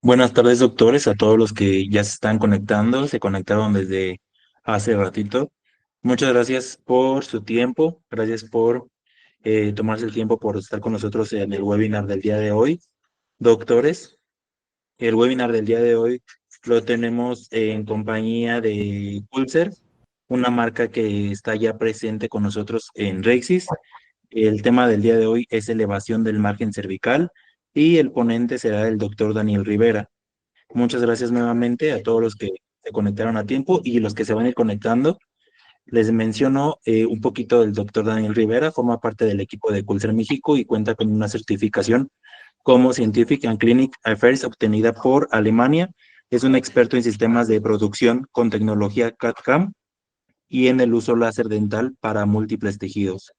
Buenas tardes, doctores, a todos los que ya se están conectando, se conectaron desde hace ratito. Muchas gracias por su tiempo, gracias por tomarse el tiempo por estar con nosotros en el webinar del día de hoy. Doctores, el webinar del día de hoy lo tenemos en compañía de Pulser, una marca que está ya presente con nosotros en Rexis. El tema del día de hoy es elevación del margen cervical y el ponente será el doctor Daniel Rivera. Muchas gracias nuevamente a todos los que se conectaron a tiempo y los que se van a ir conectando. Les menciono un poquito del doctor Daniel Rivera, forma parte del equipo de Pulsar México y cuenta con una certificación como Scientific and Clinic Affairs obtenida por Alemania. Es un experto en sistemas de producción con tecnología CAD/CAM y en el uso láser dental para múltiples tejidos.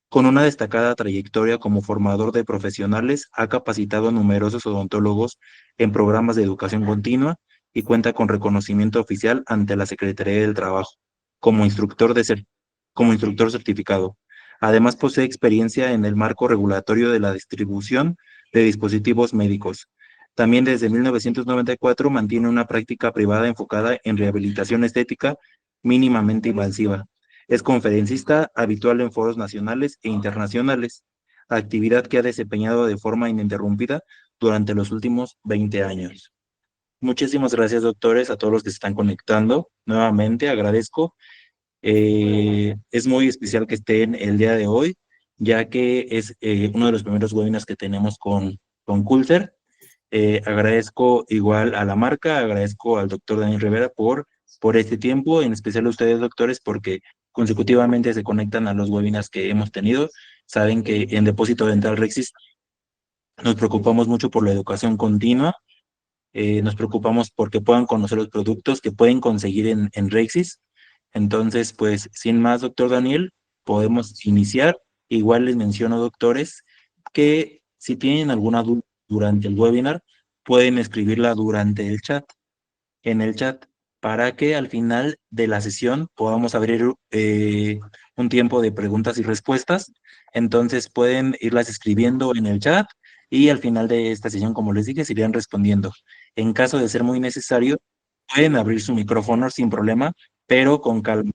Con una destacada trayectoria como formador de profesionales, ha capacitado a numerosos odontólogos en programas de educación continua y cuenta con reconocimiento oficial ante la Secretaría del Trabajo como como instructor certificado. Además, posee experiencia en el marco regulatorio de la distribución de dispositivos médicos. También desde 1994 mantiene una práctica privada enfocada en rehabilitación estética mínimamente invasiva. Es conferencista habitual en foros nacionales e internacionales, actividad que ha desempeñado de forma ininterrumpida durante los últimos 20 años. Muchísimas gracias, doctores, a todos los que se están conectando. Nuevamente agradezco. Es muy especial que estén el día de hoy, ya que es uno de los primeros webinars que tenemos con Coulter. Agradezco igual a la marca, agradezco al doctor Daniel Rivera por este tiempo, en especial a ustedes, doctores, porque consecutivamente se conectan a los webinars que hemos tenido. Saben que en Depósito Dental Rexis nos preocupamos mucho por la educación continua, nos preocupamos porque puedan conocer los productos que pueden conseguir en Rexis. Entonces, pues, sin más, doctor Daniel, podemos iniciar. Igual les menciono, doctores, que si tienen alguna duda durante el webinar, pueden escribirla durante el chat, en el chat, para que al final de la sesión podamos abrir un tiempo de preguntas y respuestas. Entonces pueden irlas escribiendo en el chat y al final de esta sesión, como les dije, se irían respondiendo. En caso de ser muy necesario, pueden abrir su micrófono sin problema, pero con calma.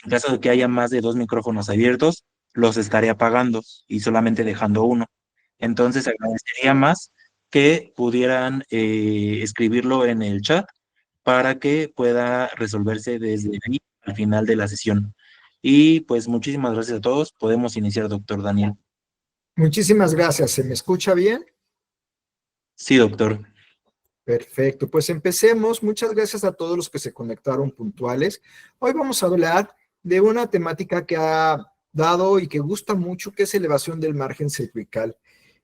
En caso de que haya más de dos micrófonos abiertos, los estaré apagando y solamente dejando uno. Entonces agradecería más que pudieran escribirlo en el chat para que pueda resolverse desde ahí al final de la sesión. Y pues muchísimas gracias a todos. Podemos iniciar, doctor Daniel. Muchísimas gracias. ¿Se me escucha bien? Sí, doctor. Perfecto. Pues empecemos. Muchas gracias a todos los que se conectaron puntuales. Hoy vamos a hablar de una temática que ha dado y que gusta mucho, que es elevación del margen cervical.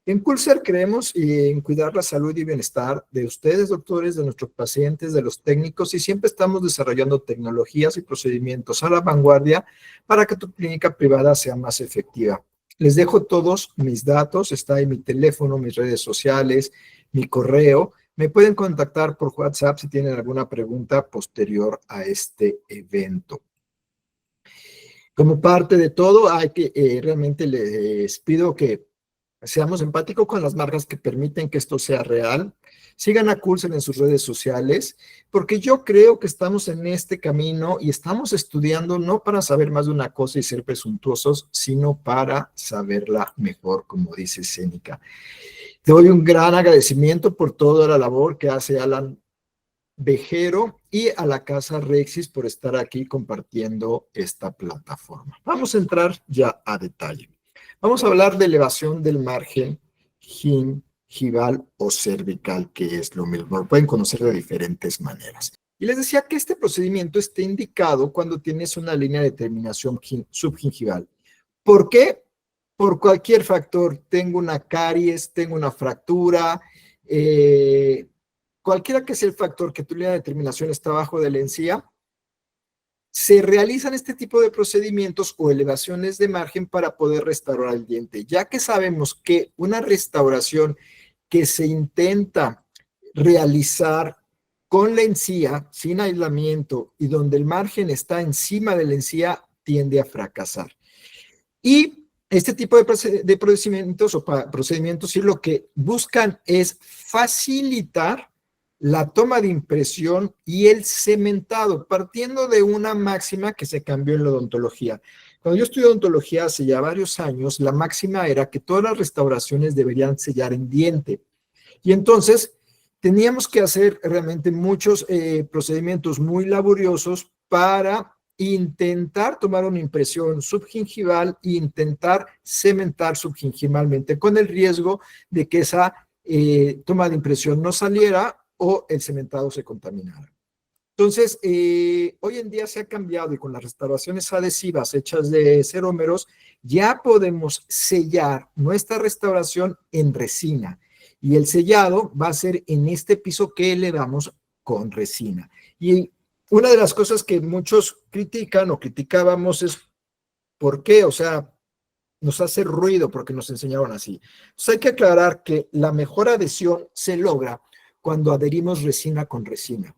En Pulsar creemos en cuidar la salud y bienestar de ustedes, doctores, de nuestros pacientes, de los técnicos, y siempre estamos desarrollando tecnologías y procedimientos a la vanguardia para que tu clínica privada sea más efectiva. Les dejo todos mis datos, está ahí mi teléfono, mis redes sociales, mi correo. Me pueden contactar por WhatsApp si tienen alguna pregunta posterior a este evento. Como parte de todo, hay que realmente les pido que seamos empáticos con las marcas que permiten que esto sea real. Sigan a Coulser en sus redes sociales, porque yo creo que estamos en este camino y estamos estudiando no para saber más de una cosa y ser presuntuosos, sino para saberla mejor, como dice Séneca. Te doy un gran agradecimiento por toda la labor que hace Alan Vejero y a la Casa Rexis por estar aquí compartiendo esta plataforma. Vamos a entrar ya a detalle. Vamos a hablar de elevación del margen gingival o cervical, que es lo mismo. Lo pueden conocer de diferentes maneras. Y les decía que este procedimiento está indicado cuando tienes una línea de terminación subgingival. ¿Por qué? Por cualquier factor. Tengo una caries, tengo una fractura, cualquiera que sea el factor que tu línea de terminación está abajo de la encía, se realizan este tipo de procedimientos o elevaciones de margen para poder restaurar el diente. Ya que sabemos que una restauración que se intenta realizar con la encía, sin aislamiento, y donde el margen está encima de la encía, tiende a fracasar. Y este tipo de procedimientos o procedimientos sí lo que buscan es facilitar la toma de impresión y el cementado, partiendo de una máxima que se cambió en la odontología. Cuando yo estudié odontología hace ya varios años, la máxima era que todas las restauraciones deberían sellar en diente. Y entonces teníamos que hacer realmente muchos procedimientos muy laboriosos para intentar tomar una impresión subgingival e intentar cementar subgingivalmente con el riesgo de que esa toma de impresión no saliera o el cementado se contaminara. Entonces, hoy en día se ha cambiado y con las restauraciones adhesivas hechas de cerómeros, ya podemos sellar nuestra restauración en resina. Y el sellado va a ser en este piso que le damos con resina. Y una de las cosas que muchos critican o criticábamos es ¿por qué? O sea, nos hace ruido porque nos enseñaron así. Entonces hay que aclarar que la mejor adhesión se logra cuando adherimos resina con resina.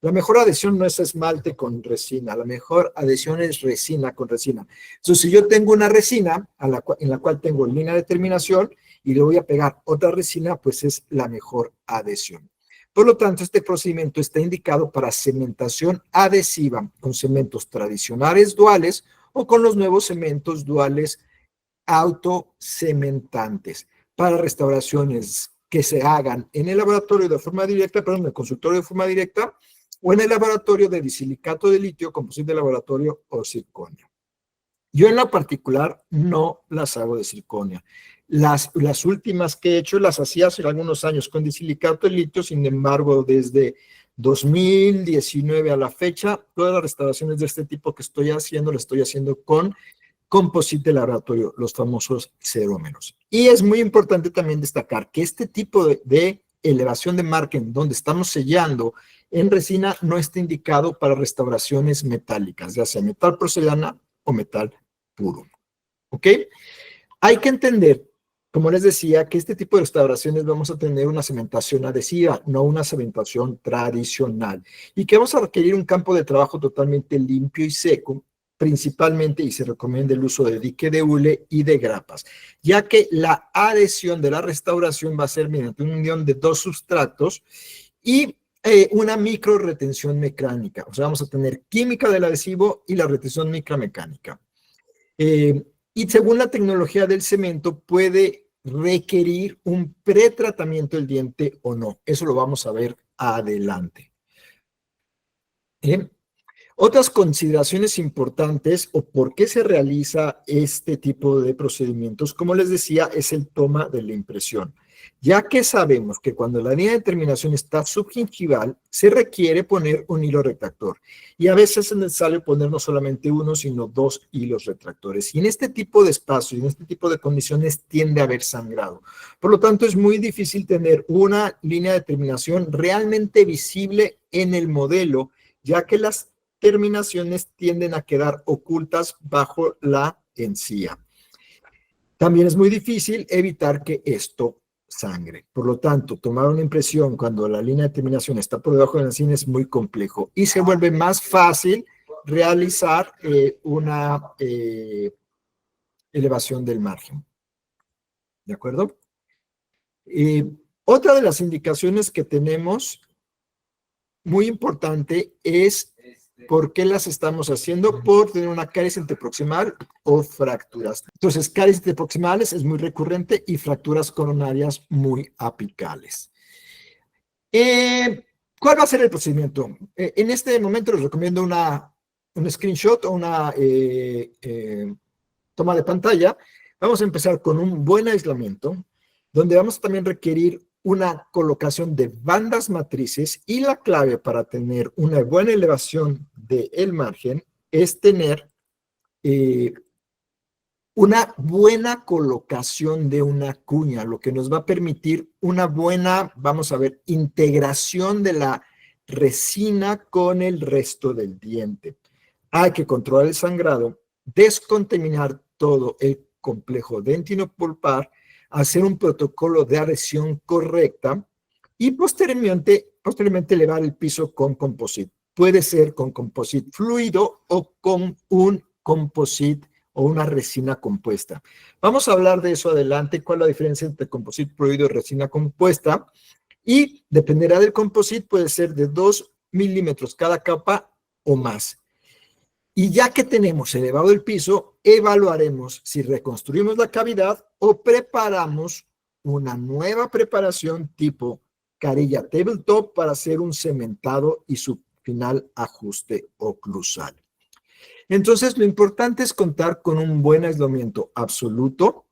La mejor adhesión no es esmalte con resina, la mejor adhesión es resina con resina. Entonces, si yo tengo una resina en la cual tengo línea de terminación y le voy a pegar otra resina, pues es la mejor adhesión. Por lo tanto, este procedimiento está indicado para cementación adhesiva con cementos tradicionales duales o con los nuevos cementos duales autocementantes para restauraciones que se hagan en el laboratorio de forma directa, perdón, en el consultorio de forma directa, o en el laboratorio de disilicato de litio, composición de laboratorio o circonia. Yo en lo particular no las hago de circonia. Las últimas que he hecho las hacía hace algunos años con disilicato de litio, sin embargo, desde 2019 a la fecha, todas las restauraciones de este tipo que estoy haciendo, las estoy haciendo con composite de laboratorio, los famosos cerómeros. Y es muy importante también destacar que este tipo de elevación de margen, donde estamos sellando en resina, no está indicado para restauraciones metálicas, ya sea metal porcelana o metal puro. ¿Ok? Hay que entender, como les decía, que este tipo de restauraciones vamos a tener una cementación adhesiva, no una cementación tradicional, y que vamos a requerir un campo de trabajo totalmente limpio y seco, principalmente, y se recomienda el uso de dique de hule y de grapas, ya que la adhesión de la restauración va a ser mediante una unión de dos sustratos y una micro retención mecánica. O sea, vamos a tener química del adhesivo y la retención micromecánica. Y según la tecnología del cemento, puede requerir un pretratamiento del diente o no. Eso lo vamos a ver adelante. Otras consideraciones importantes o por qué se realiza este tipo de procedimientos, como les decía, es el toma de la impresión. Ya que sabemos que cuando la línea de terminación está subgingival, se requiere poner un hilo retractor. Y a veces es necesario poner no solamente uno, sino dos hilos retractores. Y en este tipo de espacio y en este tipo de condiciones tiende a haber sangrado. Por lo tanto, es muy difícil tener una línea de terminación realmente visible en el modelo, ya que las terminaciones tienden a quedar ocultas bajo la encía. También es muy difícil evitar que esto sangre. Por lo tanto, tomar una impresión cuando la línea de terminación está por debajo de la encía es muy complejo y se vuelve más fácil realizar una elevación del margen. ¿De acuerdo? Otra de las indicaciones que tenemos muy importante es ¿por qué las estamos haciendo? Por tener una caries interproximal o fracturas. Entonces, caries interproximales es muy recurrente y fracturas coronarias muy apicales. ¿Cuál va a ser el procedimiento? En este momento les recomiendo un screenshot o una toma de pantalla. Vamos a empezar con un buen aislamiento, donde vamos a también requerir una colocación de bandas matrices y la clave para tener una buena elevación del margen es tener una buena colocación de una cuña, lo que nos va a permitir una buena, vamos a ver, integración de la resina con el resto del diente. Hay que controlar el sangrado, descontaminar todo el complejo dentinopulpar, hacer un protocolo de adhesión correcta y posteriormente elevar el piso con composite. Puede ser con composite fluido o con un composite o una resina compuesta. Vamos a hablar de eso adelante, cuál es la diferencia entre composite fluido y resina compuesta. y dependerá del composite, puede ser de 2 milímetros cada capa o más. Y ya que tenemos elevado el piso, evaluaremos si reconstruimos la cavidad o preparamos una nueva preparación tipo carilla tabletop para hacer un cementado y su final ajuste oclusal. Entonces, lo importante es contar con un buen aislamiento absoluto,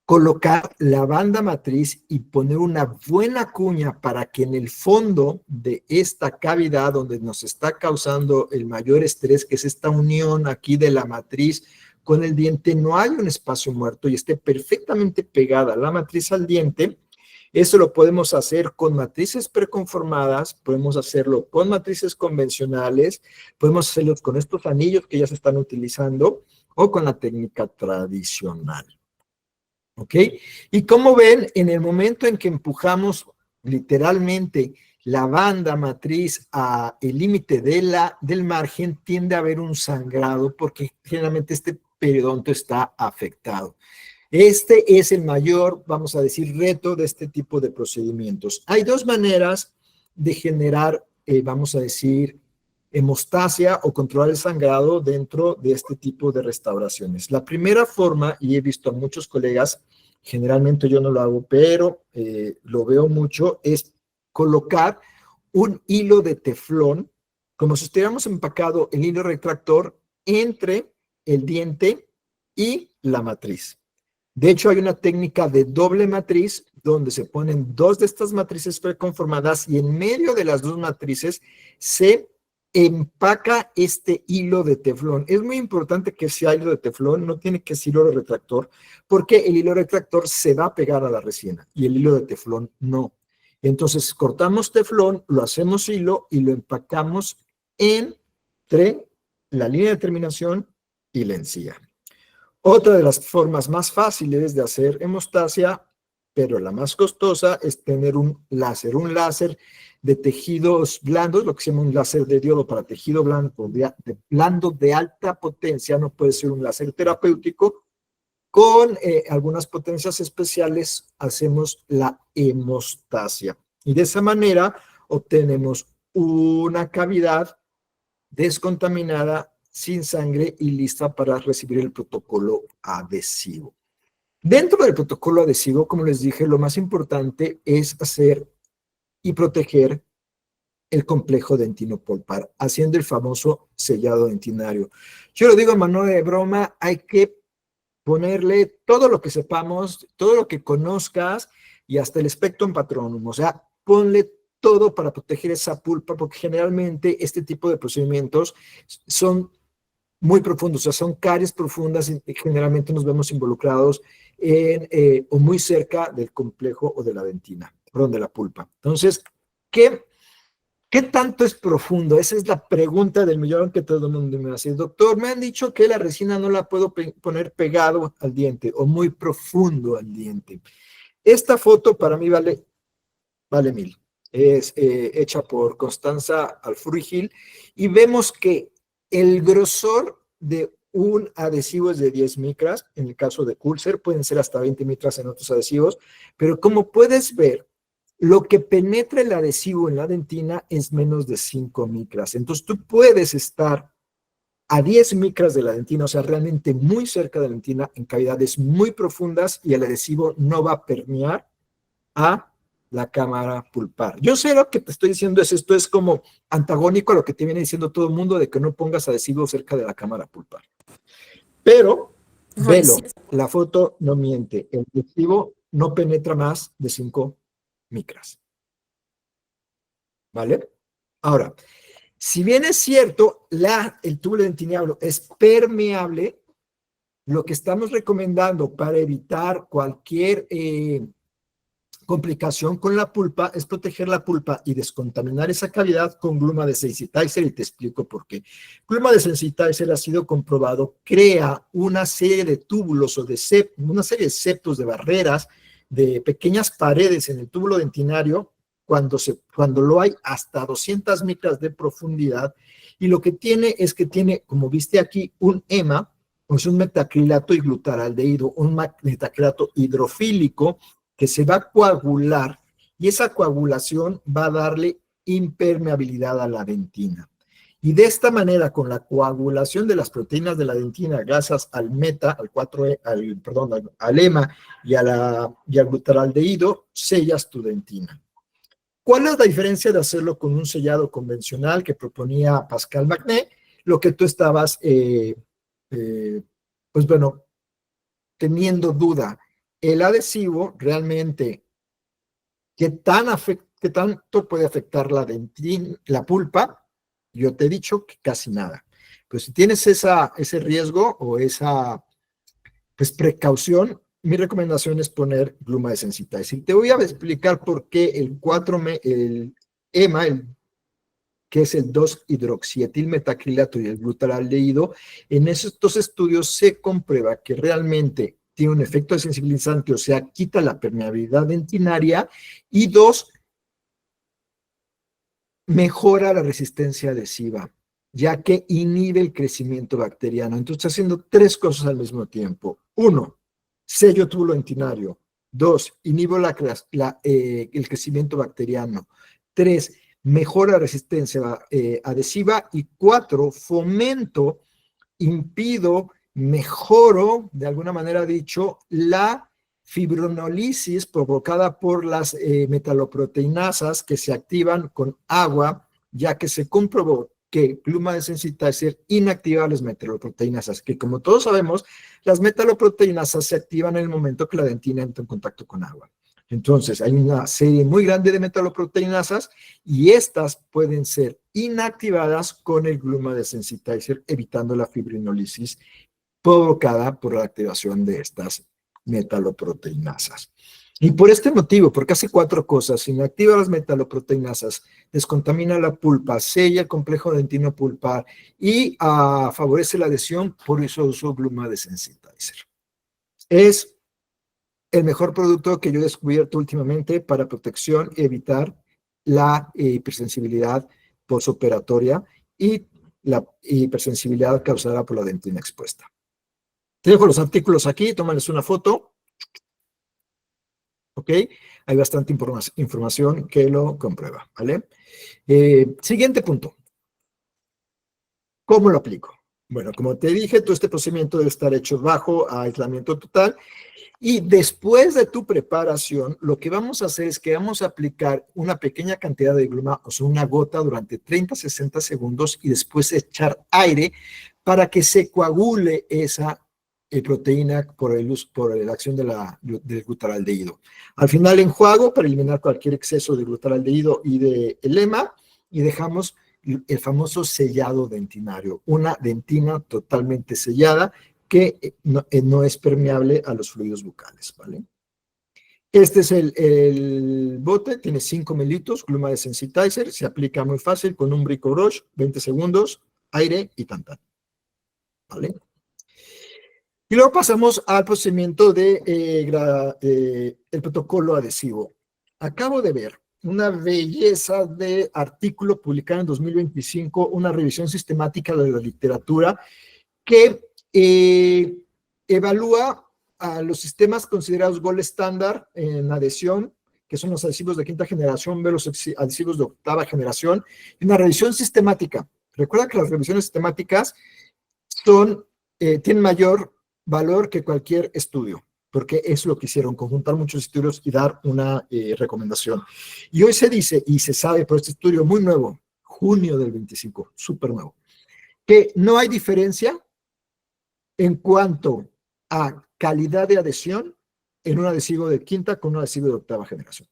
colocar la banda matriz y poner una buena cuña para que en el fondo de esta cavidad donde nos está causando el mayor estrés, que es esta unión aquí de la matriz con el diente, no haya un espacio muerto y esté perfectamente pegada la matriz al diente. Eso lo podemos hacer con matrices preconformadas, podemos hacerlo con matrices convencionales, podemos hacerlo con estos anillos que ya se están utilizando o con la técnica tradicional. ¿Ok? Y como ven, en el momento en que empujamos literalmente la banda matriz a el límite del margen, tiende a haber un sangrado porque generalmente este periodonto está afectado. Este es el mayor, vamos a decir, reto de este tipo de procedimientos. Hay dos maneras de generar, vamos a decir, hemostasia o controlar el sangrado dentro de este tipo de restauraciones. La primera forma, y he visto a muchos colegas, generalmente yo no lo hago, pero lo veo mucho, es colocar un hilo de teflón, como si estuviéramos empacado el hilo retractor entre el diente y la matriz. De hecho, hay una técnica de doble matriz donde se ponen dos de estas matrices preconformadas y en medio de las dos matrices se empaca este hilo de teflón. Es muy importante que sea hilo de teflón, no tiene que ser hilo retractor, porque el hilo retractor se va a pegar a la resina y el hilo de teflón no. Entonces, cortamos teflón, lo hacemos hilo y lo empacamos entre la línea de terminación y la encía. Otra de las formas más fáciles de hacer hemostasia, pero la más costosa, es tener un láser de tejidos blandos, lo que se llama un láser de diodo para tejido blando de alta potencia, no puede ser un láser terapéutico. Con algunas potencias especiales hacemos la hemostasia. Y de esa manera obtenemos una cavidad descontaminada, sin sangre y lista para recibir el protocolo adhesivo. Dentro del protocolo adhesivo, como les dije, lo más importante es hacer y proteger el complejo dentino-polpar, haciendo el famoso sellado dentinario. Yo lo digo a manera de broma, hay que ponerle todo lo que sepamos, todo lo que conozcas y hasta el Spectrum Patronum, o sea, ponle todo para proteger esa pulpa, porque generalmente este tipo de procedimientos son muy profundos, o sea, son caries profundas y generalmente nos vemos involucrados o muy cerca del complejo o de la dentina, perdón, de la pulpa. Entonces, ¿qué tanto es profundo? Esa es la pregunta del millón que todo el mundo me hace. Doctor, me han dicho que la resina no la puedo poner pegado al diente o muy profundo al diente. Esta foto para mí vale 1000. Es hecha por Constanza Alfurigil y vemos que el grosor de un adhesivo es de 10 micras, en el caso de Kulzer, pueden ser hasta 20 micras en otros adhesivos, pero como puedes ver, lo que penetra el adhesivo en la dentina es menos de 5 micras. Entonces tú puedes estar a 10 micras de la dentina, o sea, realmente muy cerca de la dentina, en cavidades muy profundas y el adhesivo no va a permear a la cámara pulpar. Yo sé lo que te estoy diciendo esto es como antagónico a lo que te viene diciendo todo el mundo de que no pongas adhesivo cerca de la cámara pulpar. Pero, velo, la foto no miente. El adhesivo no penetra más de 5 micras. ¿Vale? Ahora, si bien es cierto, el tubo dentinable es permeable, lo que estamos recomendando para evitar cualquier complicación con la pulpa es proteger la pulpa y descontaminar esa cavidad con gluma de sensitizer y te explico por qué. Gluma de sensitizer ha sido comprobado, crea una serie de túbulos o una serie de septos de barreras, de pequeñas paredes en el túbulo dentinario cuando lo hay hasta 200 micras de profundidad y lo que tiene es que tiene, como viste aquí, un EMA, pues un metacrilato y glutaraldehído, un metacrilato hidrofílico que se va a coagular y esa coagulación va a darle impermeabilidad a la dentina. Y de esta manera, con la coagulación de las proteínas de la dentina, gracias al meta, al 4E, al EMA y al glutaraldehído, sellas tu dentina. ¿Cuál es la diferencia de hacerlo con un sellado convencional que proponía Pascal Magnet? Lo que tú estabas, pues bueno, teniendo duda. El adhesivo realmente, ¿qué tanto puede afectar la pulpa? Yo te he dicho que casi nada. Pero si tienes ese riesgo o esa pues, precaución, mi recomendación es poner gluma de sensitizer. Te voy a explicar por qué el EMA, que es el 2-hidroxietilmetacrilato y el glutaraldehído, en estos estudios se comprueba que realmente tiene un efecto desensibilizante, o sea, quita la permeabilidad dentinaria, y 2, mejora la resistencia adhesiva, ya que inhibe el crecimiento bacteriano. Entonces, está haciendo 3 cosas al mismo tiempo. 1, sello túbulo dentinario. 2, inhibo el crecimiento bacteriano. 3, mejora la resistencia adhesiva. Y 4, fomento, impido, mejoro, de alguna manera dicho, la fibrinolisis provocada por las metaloproteinasas que se activan con agua, ya que se comprobó que pluma de sensitizer inactiva las metaloproteinasas, que como todos sabemos, las metaloproteinasas se activan en el momento que la dentina entra en contacto con agua. Entonces, hay una serie muy grande de metaloproteinasas y estas pueden ser inactivadas con el gluma de sensitizer, evitando la fibrinolisis provocada por la activación de estas metaloproteinasas. Y por este motivo, porque hace 4 cosas: inactiva las metaloproteinasas, descontamina la pulpa, sella el complejo dentino pulpar y favorece la adhesión, por eso uso gluma de sensitizer. Es el mejor producto que yo he descubierto últimamente para protección y evitar la hipersensibilidad postoperatoria y la hipersensibilidad causada por la dentina expuesta. Te dejo los artículos aquí, tómales una foto. ¿Ok? Hay bastante información que lo comprueba, ¿vale? Siguiente punto. ¿Cómo lo aplico? Bueno, como te dije, todo este procedimiento debe estar hecho bajo aislamiento total. Y después de tu preparación, lo que vamos a hacer es que vamos a aplicar una pequeña cantidad de gluma, o sea, una gota durante 30-60 segundos y después echar aire para que se coagule esa proteína por la acción del glutaraldehído. Al final enjuago para eliminar cualquier exceso de glutaraldehído y de EMA y dejamos el famoso sellado dentinario, una dentina totalmente sellada que no es permeable a los fluidos bucales, ¿vale? Este es el bote, tiene 5 mililitros, gluma de sensitizer, se aplica muy fácil con un Brico Roche, 20 segundos, aire y tantán, ¿vale? Y luego pasamos al procedimiento el protocolo adhesivo. Acabo de ver una belleza de artículo publicado en 2025, una revisión sistemática de la literatura que evalúa a los sistemas considerados gold estándar en adhesión, que son los adhesivos de 5ª generación, ve los adhesivos de 8ª generación, y una revisión sistemática. Recuerda que las revisiones sistemáticas tienen mayor valor que cualquier estudio, porque es lo que hicieron, conjuntar muchos estudios y dar una recomendación. Y hoy se dice, y se sabe por este estudio muy nuevo, junio del 25, súper nuevo, que no hay diferencia en cuanto a calidad de adhesión en un adhesivo de 5ª con un adhesivo de 8ª generación.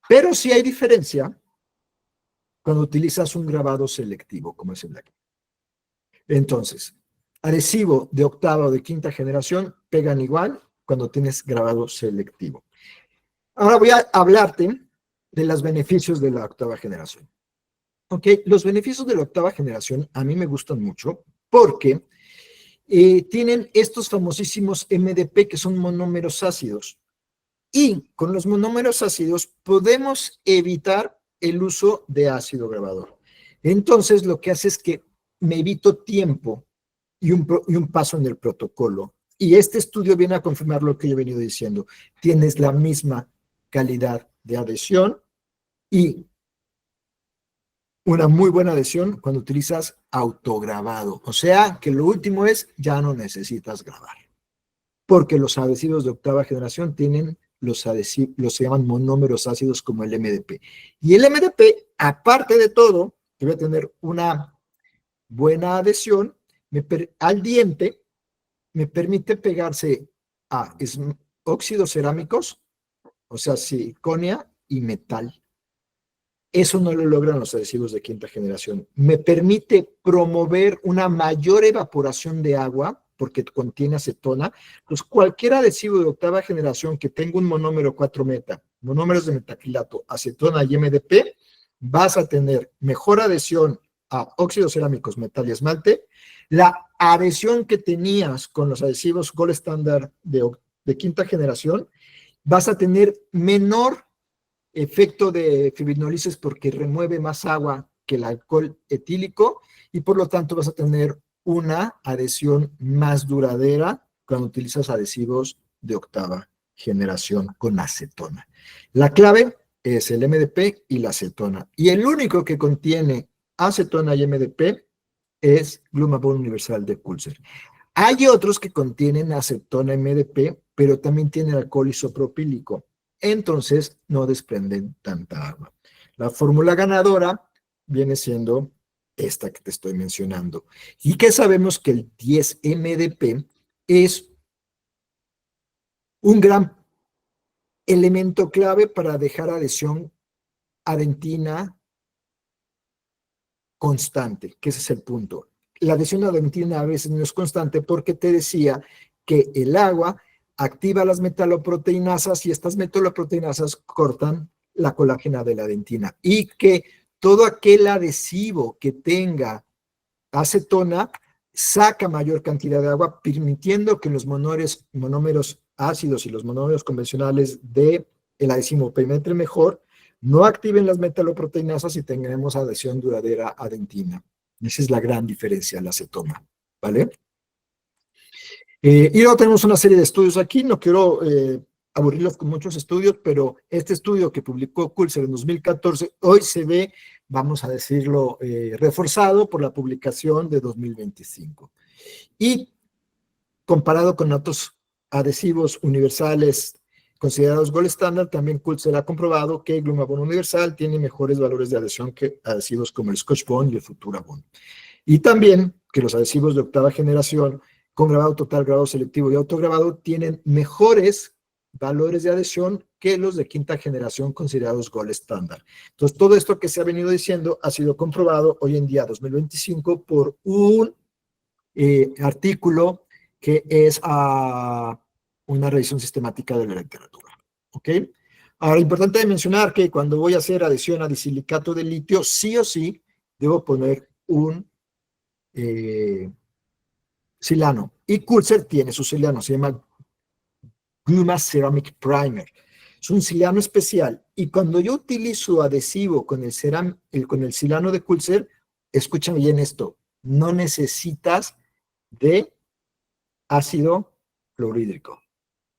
Pero sí hay diferencia cuando utilizas un grabado selectivo, como es el de aquí. Entonces, adhesivo de 8ª o de 5ª generación pegan igual cuando tienes grabado selectivo. Ahora voy a hablarte de los beneficios de la 8ª generación. Ok, los beneficios de la 8ª generación a mí me gustan mucho porque tienen estos famosísimos MDP, que son monómeros ácidos. Y con los monómeros ácidos podemos evitar el uso de ácido grabador. Entonces, lo que hace es que me evito tiempo y un paso en el protocolo. Y este estudio viene a confirmar lo que yo he venido diciendo. Tienes la misma calidad de adhesión y una muy buena adhesión cuando utilizas autograbado. O sea, que lo último es, ya no necesitas grabar. Porque los adhesivos de octava generación tienen los adhesivos, los se llaman monómeros ácidos como el MDP. Y el MDP, aparte de todo, debe tener una buena adhesión al diente, me permite pegarse a óxidos cerámicos, o sea, siliconia y metal. Eso no lo logran los adhesivos de quinta generación. Me permite promover una mayor evaporación de agua, porque contiene acetona. Pues cualquier adhesivo de octava generación que tenga un monómero 4-meta, monómeros de metacrilato, acetona y MDP, vas a tener mejor adhesión a óxidos cerámicos, metal y esmalte. La adhesión que tenías con los adhesivos Gold Standard de quinta generación, vas a tener menor efecto de fibrinólisis porque remueve más agua que el alcohol etílico y por lo tanto vas a tener una adhesión más duradera cuando utilizas adhesivos de octava generación con acetona. La clave es el MDP y la acetona. Y el único que contiene acetona y MDP es Glumabon Universal de Coulser. Hay otros que contienen acetona y MDP, pero también tienen alcohol isopropílico. Entonces no desprenden tanta agua. La fórmula ganadora viene siendo esta que te estoy mencionando. Y que sabemos que el 10-MDP es un gran elemento clave para dejar adhesión adentina constante, que ese es el punto. La adhesión adentina a veces no es constante porque te decía que el agua activa las metaloproteinasas y estas metaloproteinasas cortan la colágena de la dentina y que todo aquel adhesivo que tenga acetona saca mayor cantidad de agua, permitiendo que los monómeros ácidos y los monómeros convencionales del adhesivo penetren mejor, no activen las metaloproteinasas y tengamos adhesión duradera a dentina. Esa es la gran diferencia, la acetona, ¿vale? Y luego tenemos una serie de estudios aquí, no quiero aburrirlos con muchos estudios, pero este estudio que publicó Coulser en 2014, hoy se ve, vamos a decirlo, reforzado por la publicación de 2025. Y comparado con otros adhesivos universales considerados Gold Standard, también Coulser ha comprobado que Glumabon Universal tiene mejores valores de adhesión que adhesivos como el Scotch Bond y el Futura Bond. Y también que los adhesivos de octava generación con grabado total, grabado selectivo y autograbado tienen mejores valores de adhesión que los de quinta generación considerados Gold Standard. Entonces, todo esto que se ha venido diciendo ha sido comprobado hoy en día, 2025, por un artículo que es una revisión sistemática de la literatura. ¿Ok? Ahora, importante mencionar que cuando voy a hacer adhesión a disilicato de litio, sí o sí debo poner un silano. Y Coulser tiene su silano, se llama Gluma Ceramic Primer. Es un silano especial. Y cuando yo utilizo adhesivo con el silano de Coulser, escuchen bien esto, no necesitas de ácido fluorhídrico.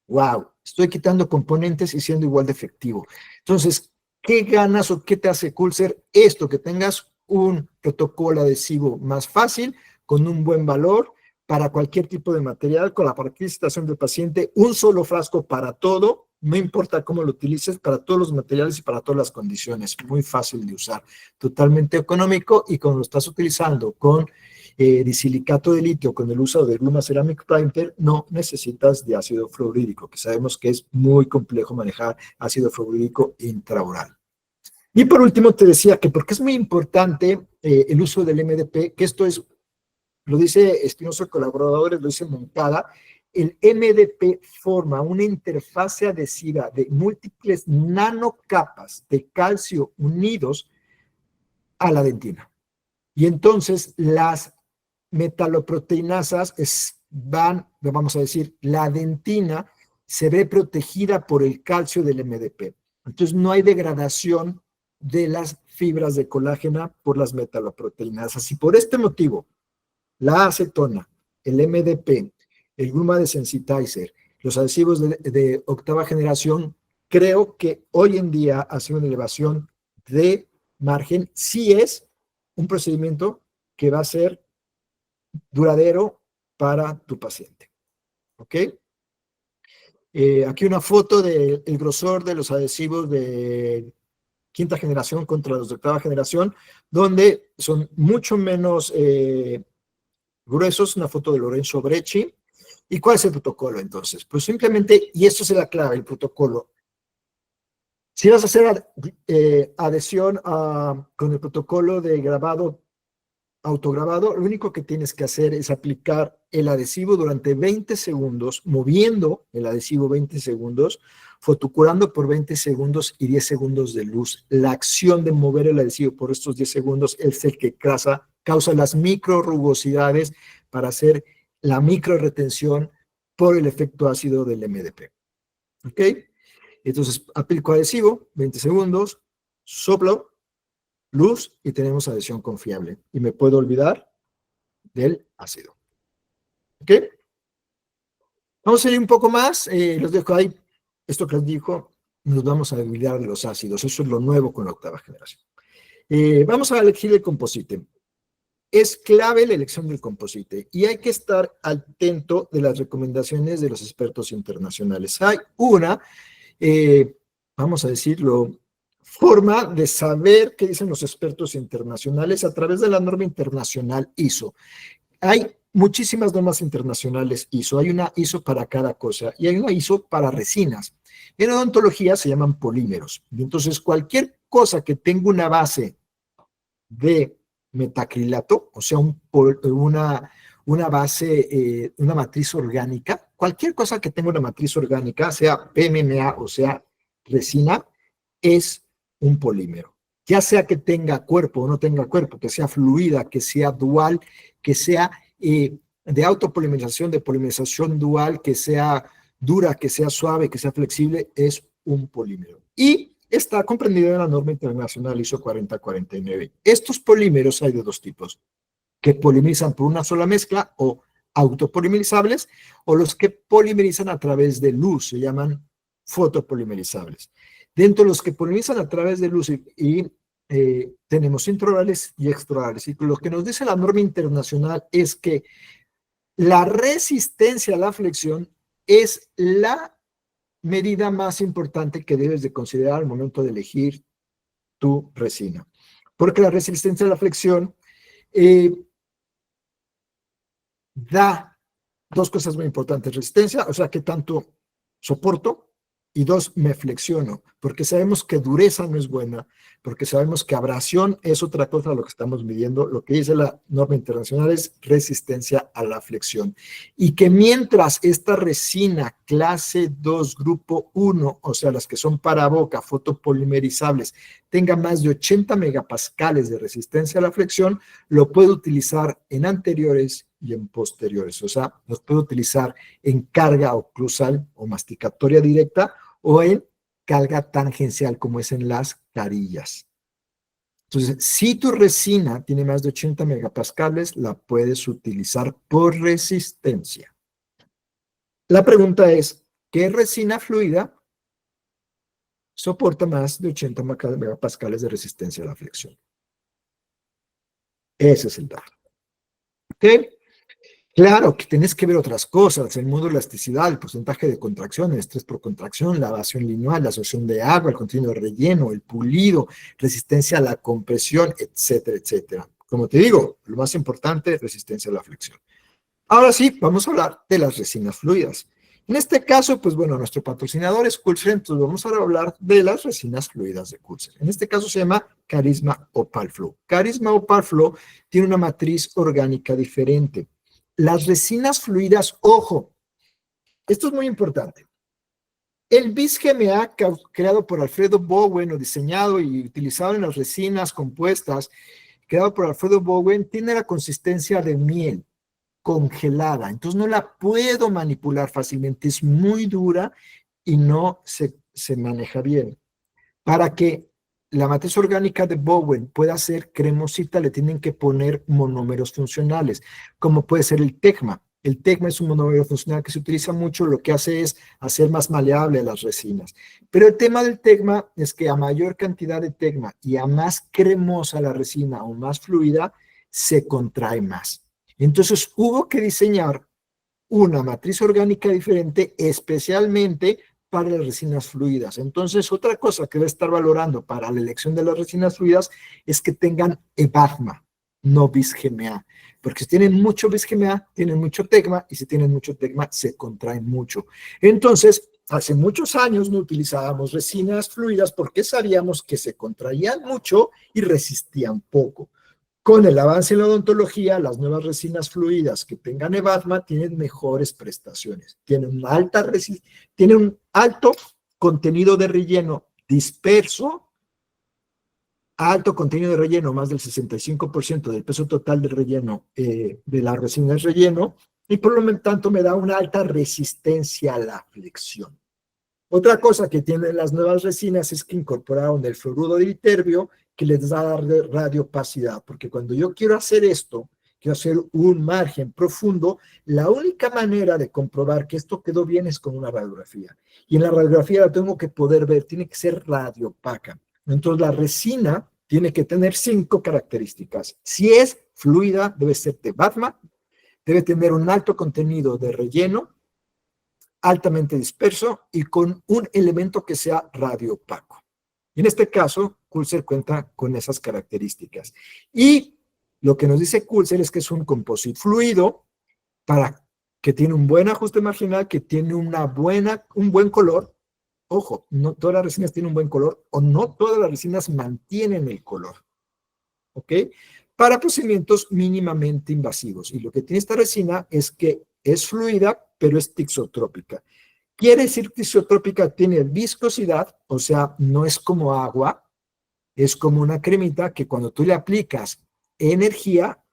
¡Wow! Estoy quitando componentes y siendo igual de efectivo. Entonces, ¿qué ganas o qué te hace Coulser? Esto, que tengas un protocolo adhesivo más fácil, con un buen valor, para cualquier tipo de material, con la participación del paciente, un solo frasco para todo, no importa cómo lo utilices, para todos los materiales y para todas las condiciones, muy fácil de usar, totalmente económico, y cuando lo estás utilizando con disilicato de litio, con el uso de Gluma Ceramic Primer, no necesitas de ácido fluorhídrico, que sabemos que es muy complejo manejar ácido fluorhídrico intraoral. Y por último te decía que porque es muy importante el uso del MDP, que esto es, lo dice Espinosa Colaboradores, lo dice Moncada, el MDP forma una interfase adhesiva de múltiples nanocapas de calcio unidos a la dentina. Y entonces las metaloproteinasas vamos a decir, la dentina se ve protegida por el calcio del MDP. Entonces no hay degradación de las fibras de colágena por las metaloproteinasas. Y por este motivo, la acetona, el MDP el Gruma de Sensitizer, los adhesivos de octava generación, creo que hoy en día hacer una elevación de margen sí es un procedimiento que va a ser duradero para tu paciente. ¿Ok? Aquí una foto del grosor de los adhesivos de quinta generación contra los de octava generación, donde son mucho menos gruesos, una foto de Lorenzo Brecci. ¿Y cuál es el protocolo entonces? Pues simplemente, y esto es la clave, el protocolo. Si vas a hacer adhesión con el protocolo de grabado autograbado, lo único que tienes que hacer es aplicar el adhesivo durante 20 segundos, moviendo el adhesivo 20 segundos, fotocurando por 20 segundos y 10 segundos de luz. La acción de mover el adhesivo por estos 10 segundos es el que causa las micro rugosidades para hacer la micro retención por el efecto ácido del MDP. ¿Ok? Entonces, aplico adhesivo, 20 segundos, soplo, luz y tenemos adhesión confiable. Y me puedo olvidar del ácido. ¿Ok? Vamos a ir un poco más. Los dejo ahí. Esto que les dijo, nos vamos a olvidar de los ácidos. Eso es lo nuevo con la octava generación. Vamos a elegir el composite. Es clave la elección del composite y hay que estar atento de las recomendaciones de los expertos internacionales. Hay una, vamos a decirlo, forma de saber qué dicen los expertos internacionales a través de la norma internacional ISO. Hay muchísimas normas internacionales ISO. Hay una ISO para cada cosa y hay una ISO para resinas. En odontología se llaman polímeros. Y entonces, cualquier cosa que tenga una base de metacrilato, o sea, una base, una matriz orgánica, cualquier cosa que tenga una matriz orgánica, sea PMMA o sea resina, es un polímero. Ya sea que tenga cuerpo o no tenga cuerpo, que sea fluida, que sea dual, que sea de autopolimerización, de polimerización dual, que sea dura, que sea suave, que sea flexible, es un polímero. Y está comprendido en la norma internacional ISO 4049. Estos polímeros hay de dos tipos, que polimerizan por una sola mezcla o autopolimerizables, o los que polimerizan a través de luz, se llaman fotopolimerizables. Dentro de los que polimerizan a través de luz tenemos intraorales y extraorales. Y lo que nos dice la norma internacional es que la resistencia a la flexión es la medida más importante que debes de considerar al momento de elegir tu resina. Porque la resistencia a la flexión da dos cosas muy importantes. Resistencia, o sea, que tanto soporto, y dos, me flexiono, porque sabemos que dureza no es buena, porque sabemos que abrasión es otra cosa a lo que estamos midiendo. Lo que dice la norma internacional es resistencia a la flexión. Y que mientras esta resina clase 2, grupo 1, o sea, las que son para boca, fotopolimerizables, tenga más de 80 megapascales de resistencia a la flexión, lo puede utilizar en anteriores y en posteriores. O sea, los puede utilizar en carga oclusal o masticatoria directa o en carga tangencial, como es en las carillas. Entonces, si tu resina tiene más de 80 megapascales, la puedes utilizar por resistencia. La pregunta es, ¿qué resina fluida soporta más de 80 megapascales de resistencia a la flexión? Ese es el dato. ¿Ok? Claro que tenés que ver otras cosas, el modo de elasticidad, el porcentaje de contracción, el estrés por contracción, la evasión lineal, la absorción de agua, el contenido de relleno, el pulido, resistencia a la compresión, etcétera, etcétera. Como te digo, lo más importante es resistencia a la flexión. Ahora sí, vamos a hablar de las resinas fluidas. En este caso, pues bueno, nuestro patrocinador es Coolser, entonces vamos a hablar de las resinas fluidas de Coolser. En este caso se llama Carisma Opal Flow. Carisma Opal Flow tiene una matriz orgánica diferente. Las resinas fluidas, ojo, esto es muy importante. El BIS GMA, creado por Alfredo Bowen, o diseñado y utilizado en las resinas compuestas, creado por Alfredo Bowen, tiene la consistencia de miel congelada, entonces no la puedo manipular fácilmente, es muy dura y no se maneja bien. Para que la matriz orgánica de Bowen pueda ser cremosita, le tienen que poner monómeros funcionales, como puede ser el TECMA. El TECMA es un monómero funcional que se utiliza mucho, lo que hace es hacer más maleable las resinas. Pero el tema del TECMA es que a mayor cantidad de TECMA y a más cremosa la resina o más fluida, se contrae más. Entonces hubo que diseñar una matriz orgánica diferente especialmente para las resinas fluidas. Entonces, otra cosa que debe estar valorando para la elección de las resinas fluidas es que tengan EVATMA, no BIS-GMA, porque si tienen mucho BIS-GMA, tienen mucho TECMA, y si tienen mucho TECMA, se contraen mucho. Entonces, hace muchos años no utilizábamos resinas fluidas porque sabíamos que se contraían mucho y resistían poco. Con el avance en la odontología, las nuevas resinas fluidas que tengan EVATMA tienen mejores prestaciones, tienen un alto contenido de relleno disperso, alto contenido de relleno, más del 65% del peso total del relleno, de la resina es relleno, y por lo tanto me da una alta resistencia a la flexión. Otra cosa que tienen las nuevas resinas es que incorporaron el fluoruro de iterbio que les da radiopacidad, porque cuando yo quiero hacer esto, quiero hacer un margen profundo, la única manera de comprobar que esto quedó bien es con una radiografía. Y en la radiografía la tengo que poder ver, tiene que ser radiopaca. Entonces la resina tiene que tener 5 características. Si es fluida, debe ser de EVATMA, debe tener un alto contenido de relleno, altamente disperso y con un elemento que sea radiopaco. Y en este caso, Coulser cuenta con esas características. Y lo que nos dice Coulser es que es un composite fluido que tiene un buen ajuste marginal, que tiene un buen color. Ojo, no todas las resinas tienen un buen color o no todas las resinas mantienen el color. ¿Ok? Para procedimientos mínimamente invasivos. Y lo que tiene esta resina es que es fluida, pero es tixotrópica. Quiere decir que tixotrópica tiene viscosidad, o sea, no es como agua, es como una cremita que cuando tú le aplicas energía,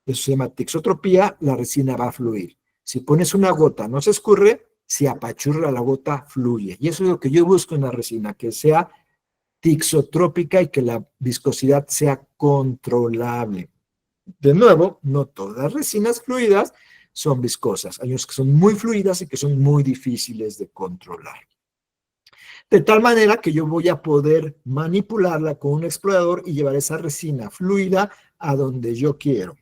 eso se llama tixotropía, la resina va a fluir. Si pones una gota, no se escurre, si apachurra la gota, fluye. Y eso es lo que yo busco en la resina, que sea tixotrópica y que la viscosidad sea controlable. De nuevo, no todas las resinas fluidas son viscosas. Hay unas que son muy fluidas y que son muy difíciles de controlar. De tal manera que yo voy a poder manipularla con un explorador y llevar esa resina fluida a donde yo quiero.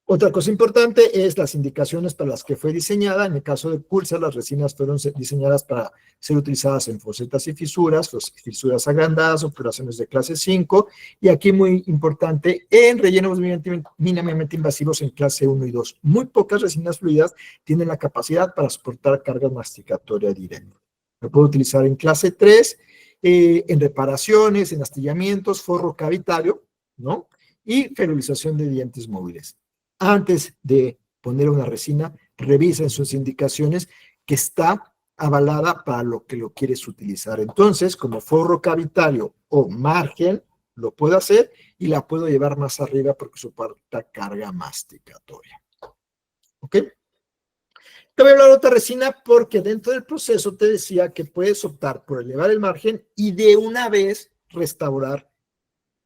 Otra cosa importante es las indicaciones para las que fue diseñada. En el caso de Coulser, las resinas fueron diseñadas para ser utilizadas en fosetas y fisuras fisuras agrandadas, operaciones de clase 5, y aquí muy importante, en rellenos mínimamente invasivos en clase 1 y 2. Muy pocas resinas fluidas tienen la capacidad para soportar carga masticatoria directa. Lo puedo utilizar en clase 3, en reparaciones, en astillamientos, forro cavitario, ¿no? Y ferilización de dientes móviles. Antes de poner una resina, revisen sus indicaciones que está avalada para lo que lo quieres utilizar. Entonces, como forro cavitario o margen, lo puedo hacer y la puedo llevar más arriba porque soporta carga masticatoria. ¿Ok? Te voy a hablar de otra resina porque dentro del proceso te decía que puedes optar por elevar el margen y de una vez restaurar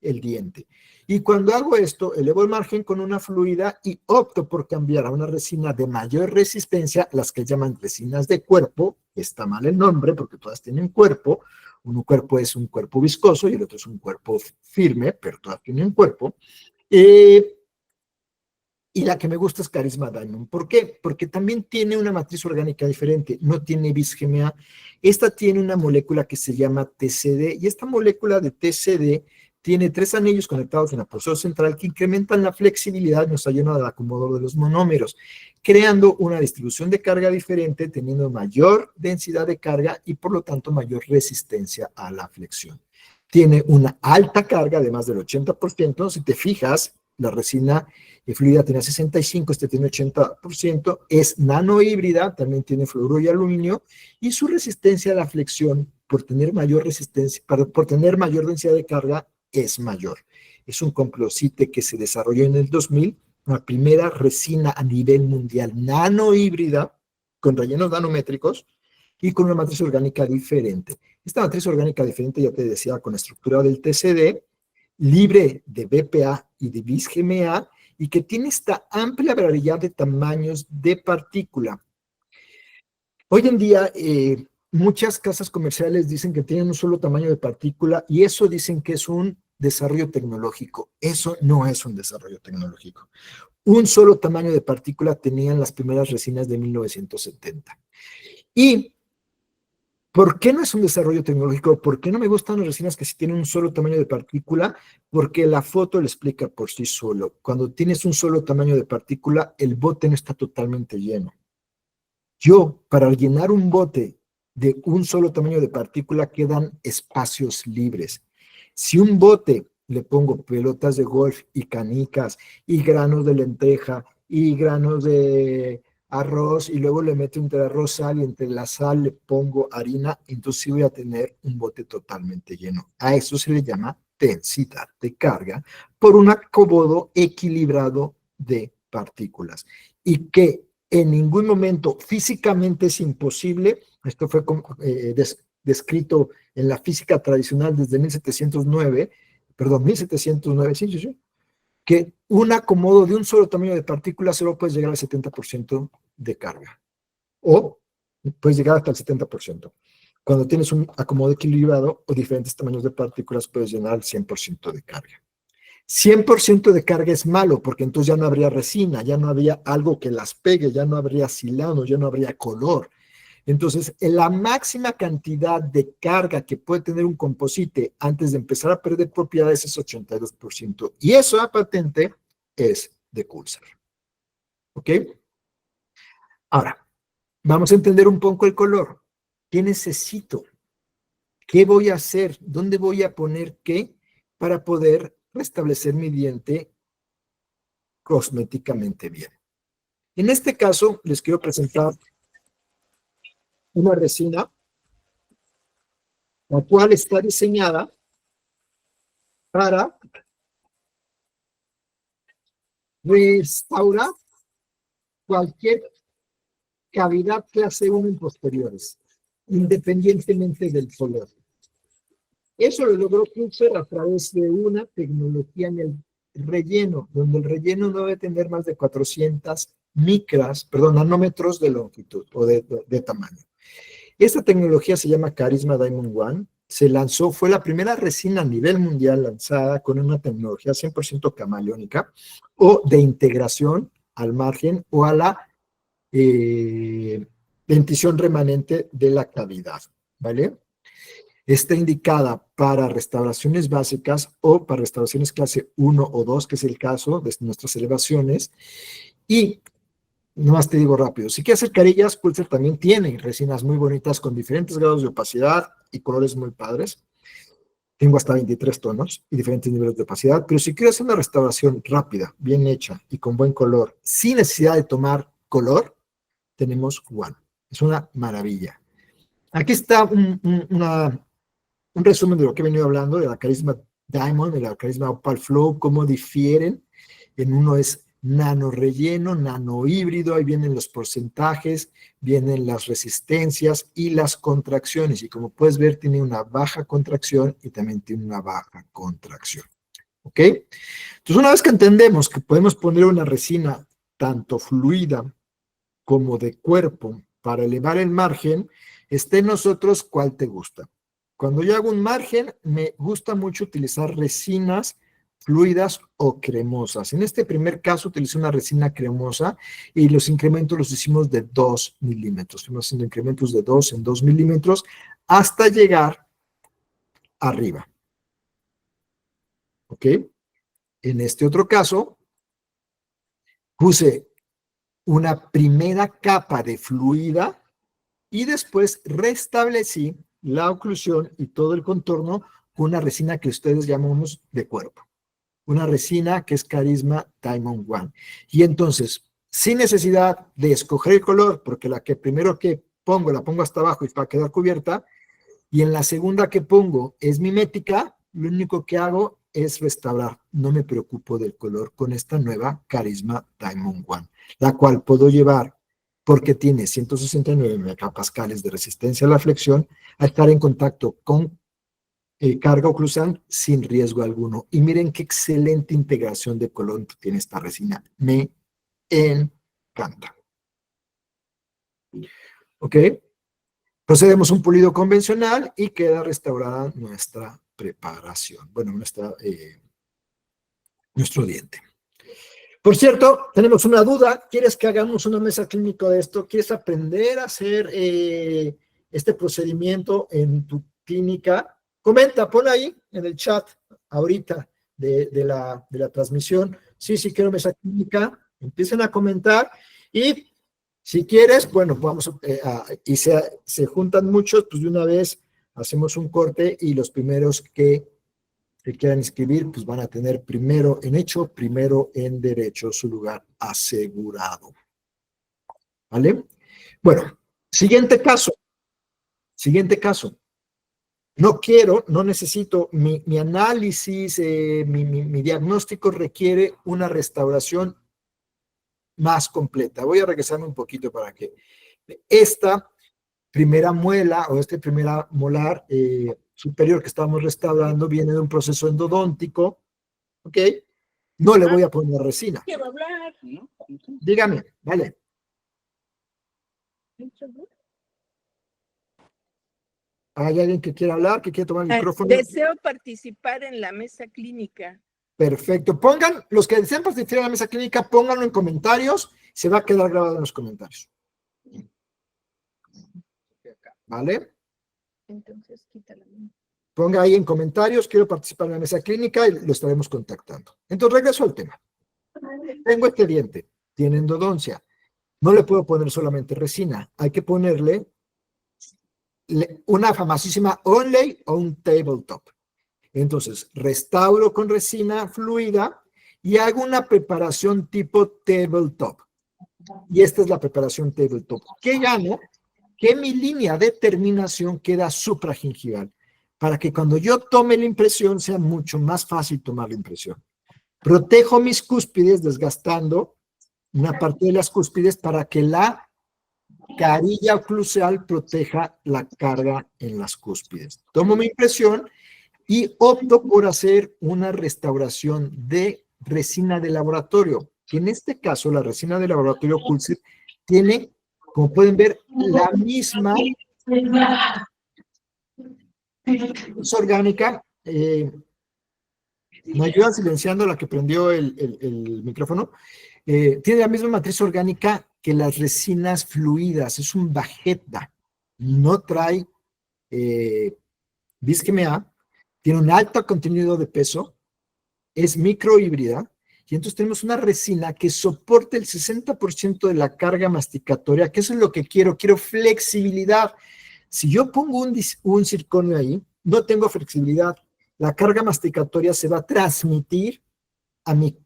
el diente. Y cuando hago esto, elevo el margen con una fluida y opto por cambiar a una resina de mayor resistencia, las que llaman resinas de cuerpo. Está mal el nombre porque todas tienen cuerpo. Un cuerpo es un cuerpo viscoso y el otro es un cuerpo firme, pero todas tienen cuerpo. Y la que me gusta es Carisma Diamond. ¿Por qué? Porque también tiene una matriz orgánica diferente, no tiene bis-GMA. Esta tiene una molécula que se llama TCD, y esta molécula de TCD tiene 3 anillos conectados en la proceso central que incrementan la flexibilidad y nos ayudan al acomodo de los monómeros, creando una distribución de carga diferente, teniendo mayor densidad de carga y por lo tanto mayor resistencia a la flexión. Tiene una alta carga de más del 80%. Si te fijas, la resina fluida tiene 65, este tiene 80%, es nanohíbrida, también tiene fluoruro y aluminio, y su resistencia a la flexión, por tener mayor resistencia, por tener mayor densidad de carga, es mayor. Es un composite que se desarrolló en el 2000, la primera resina a nivel mundial nanohíbrida, con rellenos nanométricos, y con una matriz orgánica diferente. Esta matriz orgánica diferente, ya te decía, con la estructura del TCD, libre de BPA y de bis-GMA, y que tiene esta amplia variedad de tamaños de partícula. Hoy en día, muchas casas comerciales dicen que tienen un solo tamaño de partícula y eso dicen que es un desarrollo tecnológico. Eso no es un desarrollo tecnológico. Un solo tamaño de partícula tenían las primeras resinas de 1970. ¿Y por qué no es un desarrollo tecnológico? ¿Por qué no me gustan las resinas que sí tienen un solo tamaño de partícula? Porque la foto lo explica por sí solo. Cuando tienes un solo tamaño de partícula, el bote no está totalmente lleno. Yo, para llenar un bote de un solo tamaño de partícula, quedan espacios libres. Si un bote le pongo pelotas de golf y canicas y granos de lenteja y granos de arroz y luego le meto entre arroz sal y entre la sal le pongo harina, entonces sí voy a tener un bote totalmente lleno. A eso se le llama densidad de carga por un acomodo equilibrado de partículas. Y que en ningún momento físicamente es imposible. Esto fue descrito en la física tradicional desde 1709, perdón, 1709, sí, que un acomodo de un solo tamaño de partículas solo puede llegar al 70% de carga. O puedes llegar hasta el 70%. Cuando tienes un acomodo equilibrado o diferentes tamaños de partículas, puedes llegar al 100% de carga. 100% de carga es malo, porque entonces ya no habría resina, ya no habría algo que las pegue, ya no habría silano, ya no habría color. Entonces, la máxima cantidad de carga que puede tener un composite antes de empezar a perder propiedades es 82%. Y eso a patente es de Coulter. ¿Ok? Ahora, vamos a entender un poco el color. ¿Qué necesito? ¿Qué voy a hacer? ¿Dónde voy a poner qué para poder restablecer mi diente cosméticamente bien? En este caso, les quiero presentar una resina, la cual está diseñada para restaurar cualquier cavidad clase 1 en posteriores, independientemente del color. Eso lo logró Coulter a través de una tecnología en el relleno, donde el relleno no debe tener más de 400 nanómetros de longitud o de tamaño. Esta tecnología se llama Carisma Diamond One. Se lanzó, fue la primera resina a nivel mundial lanzada con una tecnología 100% camaleónica o de integración al margen o a la dentición remanente de la cavidad, ¿vale? Está indicada para restauraciones básicas o para restauraciones clase 1 o 2, que es el caso de nuestras elevaciones. Y nomás te digo rápido, si quieres hacer carillas, Coulter también tiene resinas muy bonitas con diferentes grados de opacidad y colores muy padres. Tengo hasta 23 tonos y diferentes niveles de opacidad, pero si quieres hacer una restauración rápida, bien hecha y con buen color, sin necesidad de tomar color, tenemos One. Es una maravilla. Aquí está un resumen de lo que he venido hablando, de la Carisma Diamond, de la Carisma Opal Flow, cómo difieren. En uno es nano relleno, nano híbrido, ahí vienen los porcentajes, vienen las resistencias y las contracciones. Y como puedes ver, tiene una baja contracción y también tiene una baja contracción. ¿Ok? Entonces, una vez que entendemos que podemos poner una resina tanto fluida como de cuerpo para elevar el margen, esté en nosotros cuál te gusta. Cuando yo hago un margen, me gusta mucho utilizar resinas fluidas o cremosas. En este primer caso utilicé una resina cremosa y los incrementos los hicimos de 2 milímetros. Fuimos haciendo incrementos de 2 en 2 milímetros hasta llegar arriba. ¿Ok? En este otro caso, puse una primera capa de fluida y después restablecí la oclusión y todo el contorno con una resina que ustedes llamamos de cuerpo. Una resina que es Carisma Diamond One. Y entonces, sin necesidad de escoger el color, porque la que primero que pongo, la pongo hasta abajo y va a quedar cubierta, y en la segunda que pongo es mimética, lo único que hago es restaurar. No me preocupo del color con esta nueva Carisma Diamond One, la cual puedo llevar porque tiene 169 megapascales de resistencia a la flexión, a estar en contacto con carga oclusal sin riesgo alguno. Y miren qué excelente integración de color tiene esta resina. Me encanta. ¿Ok? Procedemos un pulido convencional y queda restaurada nuestra preparación. Bueno, nuestro diente. Por cierto, tenemos una duda. ¿Quieres que hagamos una mesa clínica de esto? ¿Quieres aprender a hacer este procedimiento en tu clínica? Comenta, pon ahí en el chat ahorita de la transmisión. Sí, sí, quiero mesa clínica. Empiecen a comentar y si quieres, bueno, vamos y se juntan muchos, pues de una vez hacemos un corte y los primeros que quieran inscribir, pues van a tener primero en hecho, primero en derecho su lugar asegurado. ¿Vale? Bueno, siguiente caso. Siguiente caso. No necesito, mi análisis, mi diagnóstico requiere una restauración más completa. Voy a regresarme un poquito para que esta primera muela o este primera molar superior que estamos restaurando viene de un proceso endodóntico, ¿ok? No le voy a poner resina. Quiero hablar, ¿no? Dígame, vale. ¿Hay alguien que quiera hablar, que quiera tomar el micrófono? Deseo participar en la mesa clínica. Perfecto. Pongan, los que desean participar en la mesa clínica, pónganlo en comentarios. Se va a quedar grabado en los comentarios. ¿Vale? Entonces, quítala. Ponga ahí en comentarios, quiero participar en la mesa clínica y lo estaremos contactando. Entonces, regreso al tema. Tengo este diente, tiene endodoncia. No le puedo poner solamente resina, hay que ponerle una famosísima onlay o un tabletop. Entonces, restauro con resina fluida y hago una preparación tipo tabletop. Y esta es la preparación tabletop. ¿Qué gano? Que mi línea de terminación queda supragingival, para que cuando yo tome la impresión sea mucho más fácil tomar la impresión. Protejo mis cúspides desgastando una parte de las cúspides para que la carilla oclusal proteja la carga en las cúspides. Tomo mi impresión y opto por hacer una restauración de resina de laboratorio, que en este caso la resina de laboratorio Pulsar tiene, como pueden ver, la misma orgánica. ¿Me ayudan silenciando la que prendió el micrófono? Tiene la misma matriz orgánica que las resinas fluidas, es un Vegeta, no trae bisquemia, tiene un alto contenido de peso, es microhíbrida, y entonces tenemos una resina que soporta el 60% de la carga masticatoria, que eso es lo que quiero flexibilidad. Si yo pongo un circonio ahí, no tengo flexibilidad, la carga masticatoria se va a transmitir a mi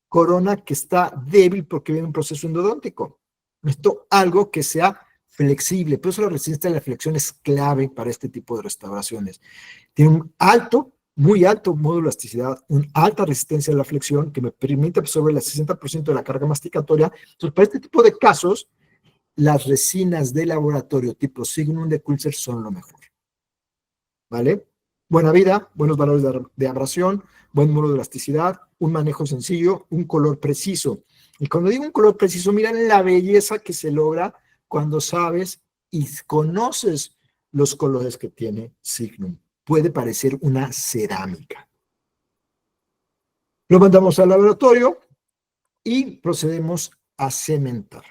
corona que está débil porque viene un proceso endodóntico. Esto algo que sea flexible, por eso la resistencia de la flexión es clave para este tipo de restauraciones. Tiene un alto, muy alto módulo de elasticidad, una alta resistencia a la flexión que me permite absorber el 60% de la carga masticatoria. Entonces, para este tipo de casos, las resinas de laboratorio tipo Signum de Coulter son lo mejor. ¿Vale? Buena vida, buenos valores de abrasión, buen módulo de elasticidad, un manejo sencillo, un color preciso. Y cuando digo un color preciso, miren la belleza que se logra cuando sabes y conoces los colores que tiene Signum. Puede parecer una cerámica. Lo mandamos al laboratorio y procedemos a cementar.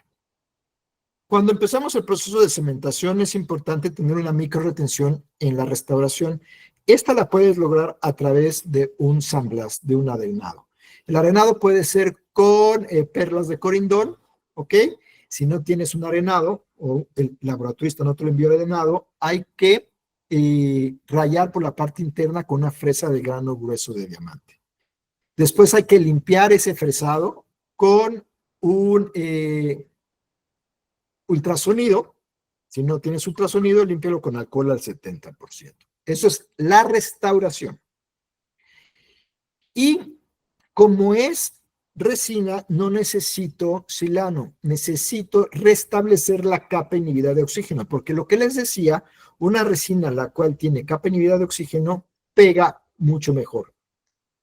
Cuando empezamos el proceso de cementación es importante tener una microretención en la restauración. Esta la puedes lograr a través de un sandblast, de un arenado. El arenado puede ser con perlas de corindón, ¿ok? Si no tienes un arenado o el laboratorista no te lo envió el arenado, hay que rayar por la parte interna con una fresa de grano grueso de diamante. Después hay que limpiar ese fresado con un ultrasonido. Si no tienes ultrasonido, límpialo con alcohol al 70%. Eso es la restauración. Y como es resina, no necesito silano, necesito restablecer la capa inhibida de oxígeno, porque lo que les decía, una resina la cual tiene capa inhibida de oxígeno pega mucho mejor.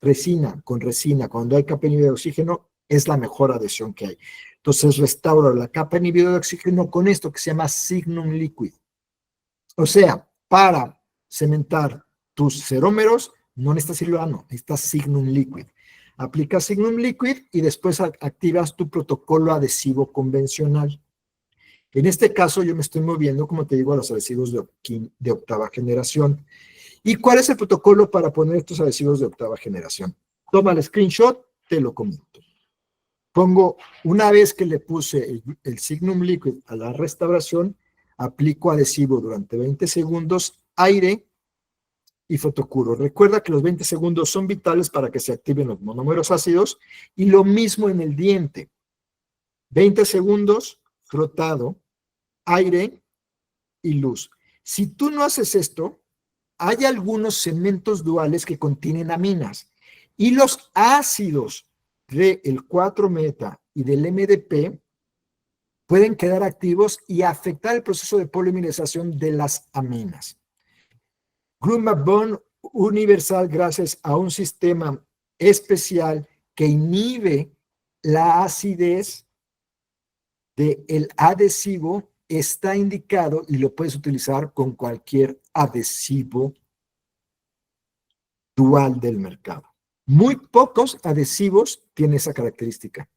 Resina con resina, cuando hay capa inhibida de oxígeno, es la mejor adhesión que hay. Entonces restauro la capa inhibida de oxígeno con esto que se llama Signum Liquid. O sea, para cementar tus cerómeros, no necesitas silano, necesitas Signum Liquid. Aplicas Signum Liquid y después activas tu protocolo adhesivo convencional. En este caso, yo me estoy moviendo, como te digo, a los adhesivos de octava generación. ¿Y cuál es el protocolo para poner estos adhesivos de octava generación? Toma el screenshot, te lo comento. Pongo, una vez que le puse el Signum Liquid a la restauración, aplico adhesivo durante 20 segundos, aire y fotocuro. Recuerda que los 20 segundos son vitales para que se activen los monómeros ácidos y lo mismo en el diente. 20 segundos, frotado, aire y luz. Si tú no haces esto, hay algunos cementos duales que contienen aminas y los ácidos del 4-meta y del MDP pueden quedar activos y afectar el proceso de polimerización de las aminas. Glumagon universal, gracias a un sistema especial que inhibe la acidez del adhesivo, está indicado y lo puedes utilizar con cualquier adhesivo dual del mercado. Muy pocos adhesivos tienen esa característica.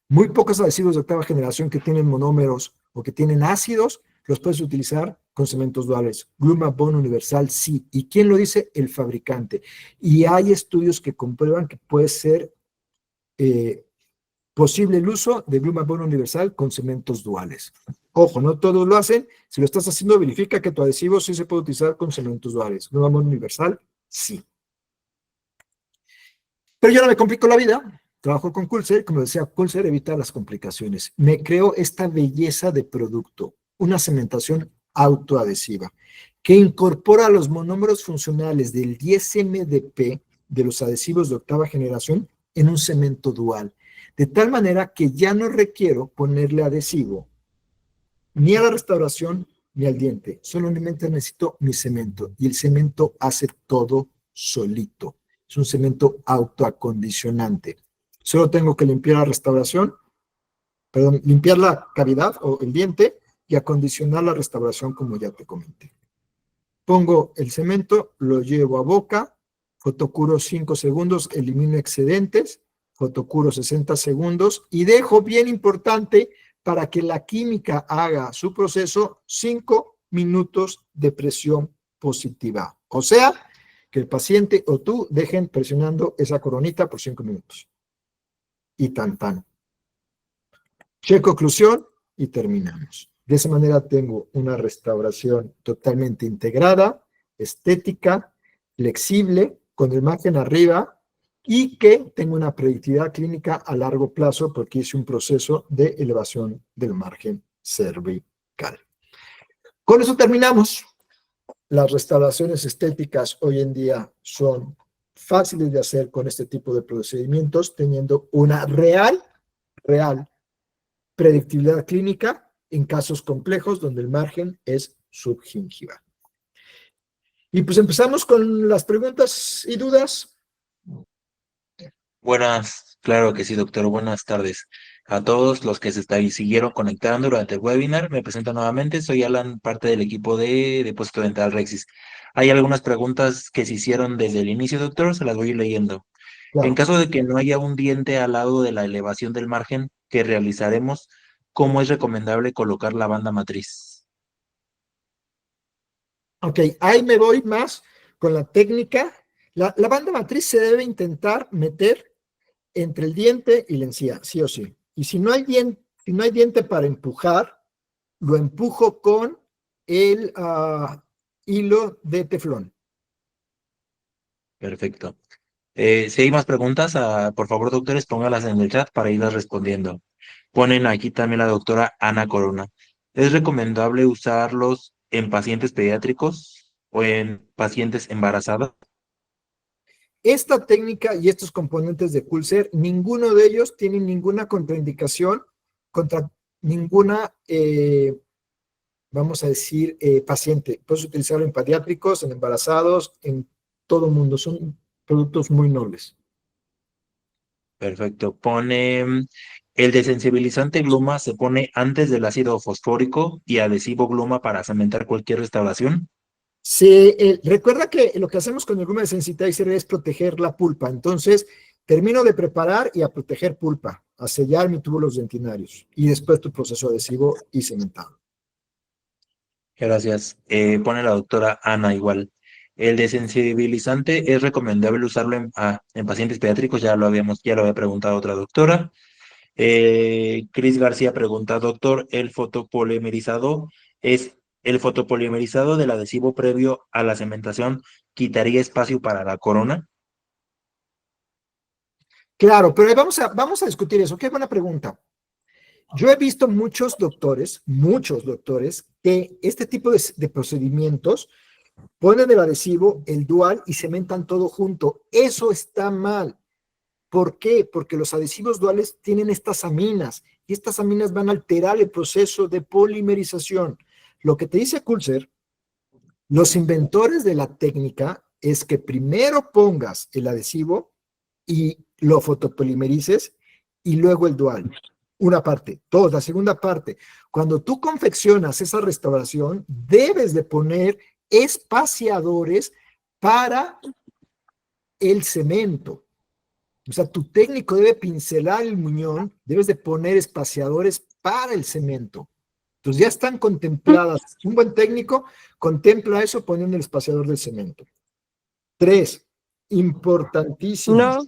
Muy pocos adhesivos de octava generación que tienen monómeros o que tienen ácidos, los puedes utilizar con cementos duales. Glumagon universal, sí. ¿Y quién lo dice? El fabricante. Y hay estudios que comprueban que puede ser posible el uso de Glumagon universal con cementos duales. Ojo, no todos lo hacen. Si lo estás haciendo, verifica que tu adhesivo sí se puede utilizar con cementos duales. Glumagon universal, sí. Pero yo no me complico la vida. Trabajo con Culser, como decía, Culser evita las complicaciones. Me creo esta belleza de producto, una cementación autoadhesiva, que incorpora los monómeros funcionales del 10-MDP de los adhesivos de octava generación en un cemento dual, de tal manera que ya no requiero ponerle adhesivo ni a la restauración ni al diente, solamente necesito mi cemento y el cemento hace todo solito. Es un cemento autoacondicionante. Solo tengo que limpiar la restauración, perdón, limpiar la cavidad o el diente y acondicionar la restauración como ya te comenté. Pongo el cemento, lo llevo a boca, fotocuro 5 segundos, elimino excedentes, fotocuro 60 segundos y dejo, bien importante, para que la química haga su proceso, 5 minutos de presión positiva. O sea, que el paciente o tú dejen presionando esa coronita por 5 minutos. Y tan tan. Checo oclusión y terminamos. De esa manera tengo una restauración totalmente integrada, estética, flexible, con el margen arriba y que tengo una predictividad clínica a largo plazo porque hice un proceso de elevación del margen cervical. Con eso terminamos. Las restauraciones estéticas hoy en día son fáciles de hacer con este tipo de procedimientos, teniendo una real predictibilidad clínica en casos complejos donde el margen es subgingival. Y pues empezamos con las preguntas y dudas. Buenas, claro que sí, doctor. Buenas tardes a todos los que siguieron conectando durante el webinar. Me presento nuevamente, soy Alan, parte del equipo de Depósito Dental Rexis. Hay algunas preguntas que se hicieron desde el inicio, doctor, se las voy a ir leyendo. En Claro. caso de que no haya un diente al lado de la elevación del margen que realizaremos, ¿cómo es recomendable colocar la banda matriz? Ok, ahí me voy más con la técnica. La banda matriz se debe intentar meter entre el diente y la encía, sí o sí. Y si no hay diente para empujar, lo empujo con el hilo de teflón. Perfecto. Si hay más preguntas, por favor, doctores, póngalas en el chat para irlas respondiendo. Ponen aquí también la doctora Ana Corona. ¿Es recomendable usarlos en pacientes pediátricos o en pacientes embarazadas? esta técnica y estos componentes de Coolcer, ninguno de ellos tiene ninguna contraindicación contra ninguna, vamos a decir, paciente. Puedes utilizarlo en pediátricos, en embarazados, en todo mundo. Son productos muy nobles. Perfecto. El desensibilizante Gluma se pone antes del ácido fosfórico y adhesivo Gluma para cementar cualquier restauración. Recuerda que lo que hacemos con el Gluma Desensitizer es proteger la pulpa. Entonces, termino de preparar y a proteger pulpa, a sellar mis túbulos dentinarios y después tu proceso adhesivo y cementado. Gracias. Pone la doctora Ana igual. El desensibilizante es recomendable usarlo en pacientes pediátricos, ya lo había preguntado otra doctora. Cris García pregunta, doctor, ¿el fotopolimerizado del adhesivo previo a la cementación quitaría espacio para la corona? Claro, pero vamos a discutir eso. Qué buena pregunta. Yo he visto muchos doctores, que este tipo de procedimientos ponen el adhesivo, el dual y cementan todo junto. Eso está mal. ¿Por qué? Porque los adhesivos duales tienen estas aminas y estas aminas van a alterar el proceso de polimerización. Lo que te dice Coolcer, los inventores de la técnica es que primero pongas el adhesivo y lo fotopolimerices y luego el dual. Una parte. Dos, la segunda parte. Cuando tú confeccionas esa restauración, debes de poner espaciadores para el cemento. O sea, tu técnico debe pincelar el muñón, debes de poner espaciadores para el cemento. Entonces ya están contempladas. Un buen técnico contempla eso poniendo el espaciador del cemento. 3, importantísimo. No.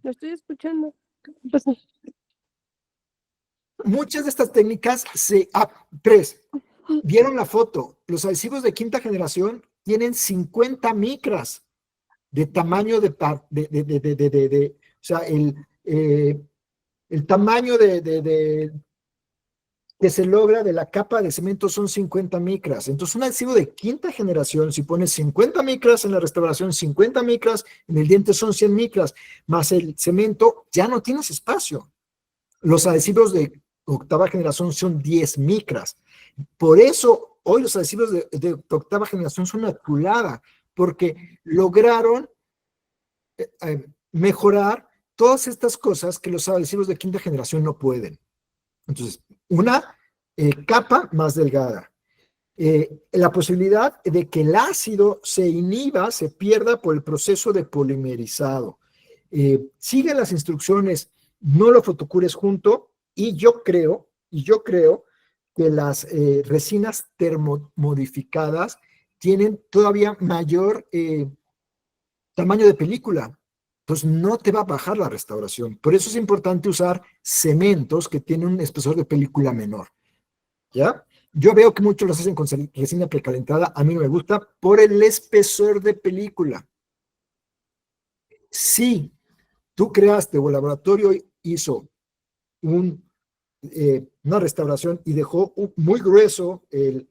Lo estoy escuchando. ¿Qué pasa? Muchas de estas técnicas 3. ¿Vieron la foto? Los adhesivos de quinta generación tienen 50 micras de tamaño o sea, el tamaño que se logra de la capa de cemento son 50 micras. Entonces, un adhesivo de quinta generación, si pones 50 micras en la restauración, 50 micras en el diente son 100 micras, más el cemento, ya no tienes espacio. Los adhesivos de octava generación son 10 micras. Por eso, hoy los adhesivos de octava generación son una chulada, porque lograron mejorar todas estas cosas que los adhesivos de quinta generación no pueden. Entonces, una capa más delgada. La posibilidad de que el ácido se inhiba, se pierda por el proceso de polimerizado. Sigue las instrucciones, no lo fotocures junto, y yo creo que las resinas termomodificadas tienen todavía mayor tamaño de película. Pues no te va a bajar la restauración. Por eso es importante usar cementos que tienen un espesor de película menor. ¿Ya? Yo veo que muchos los hacen con resina precalentada. A mí no me gusta por el espesor de película. Si tú creaste o el laboratorio hizo una restauración y dejó muy grueso el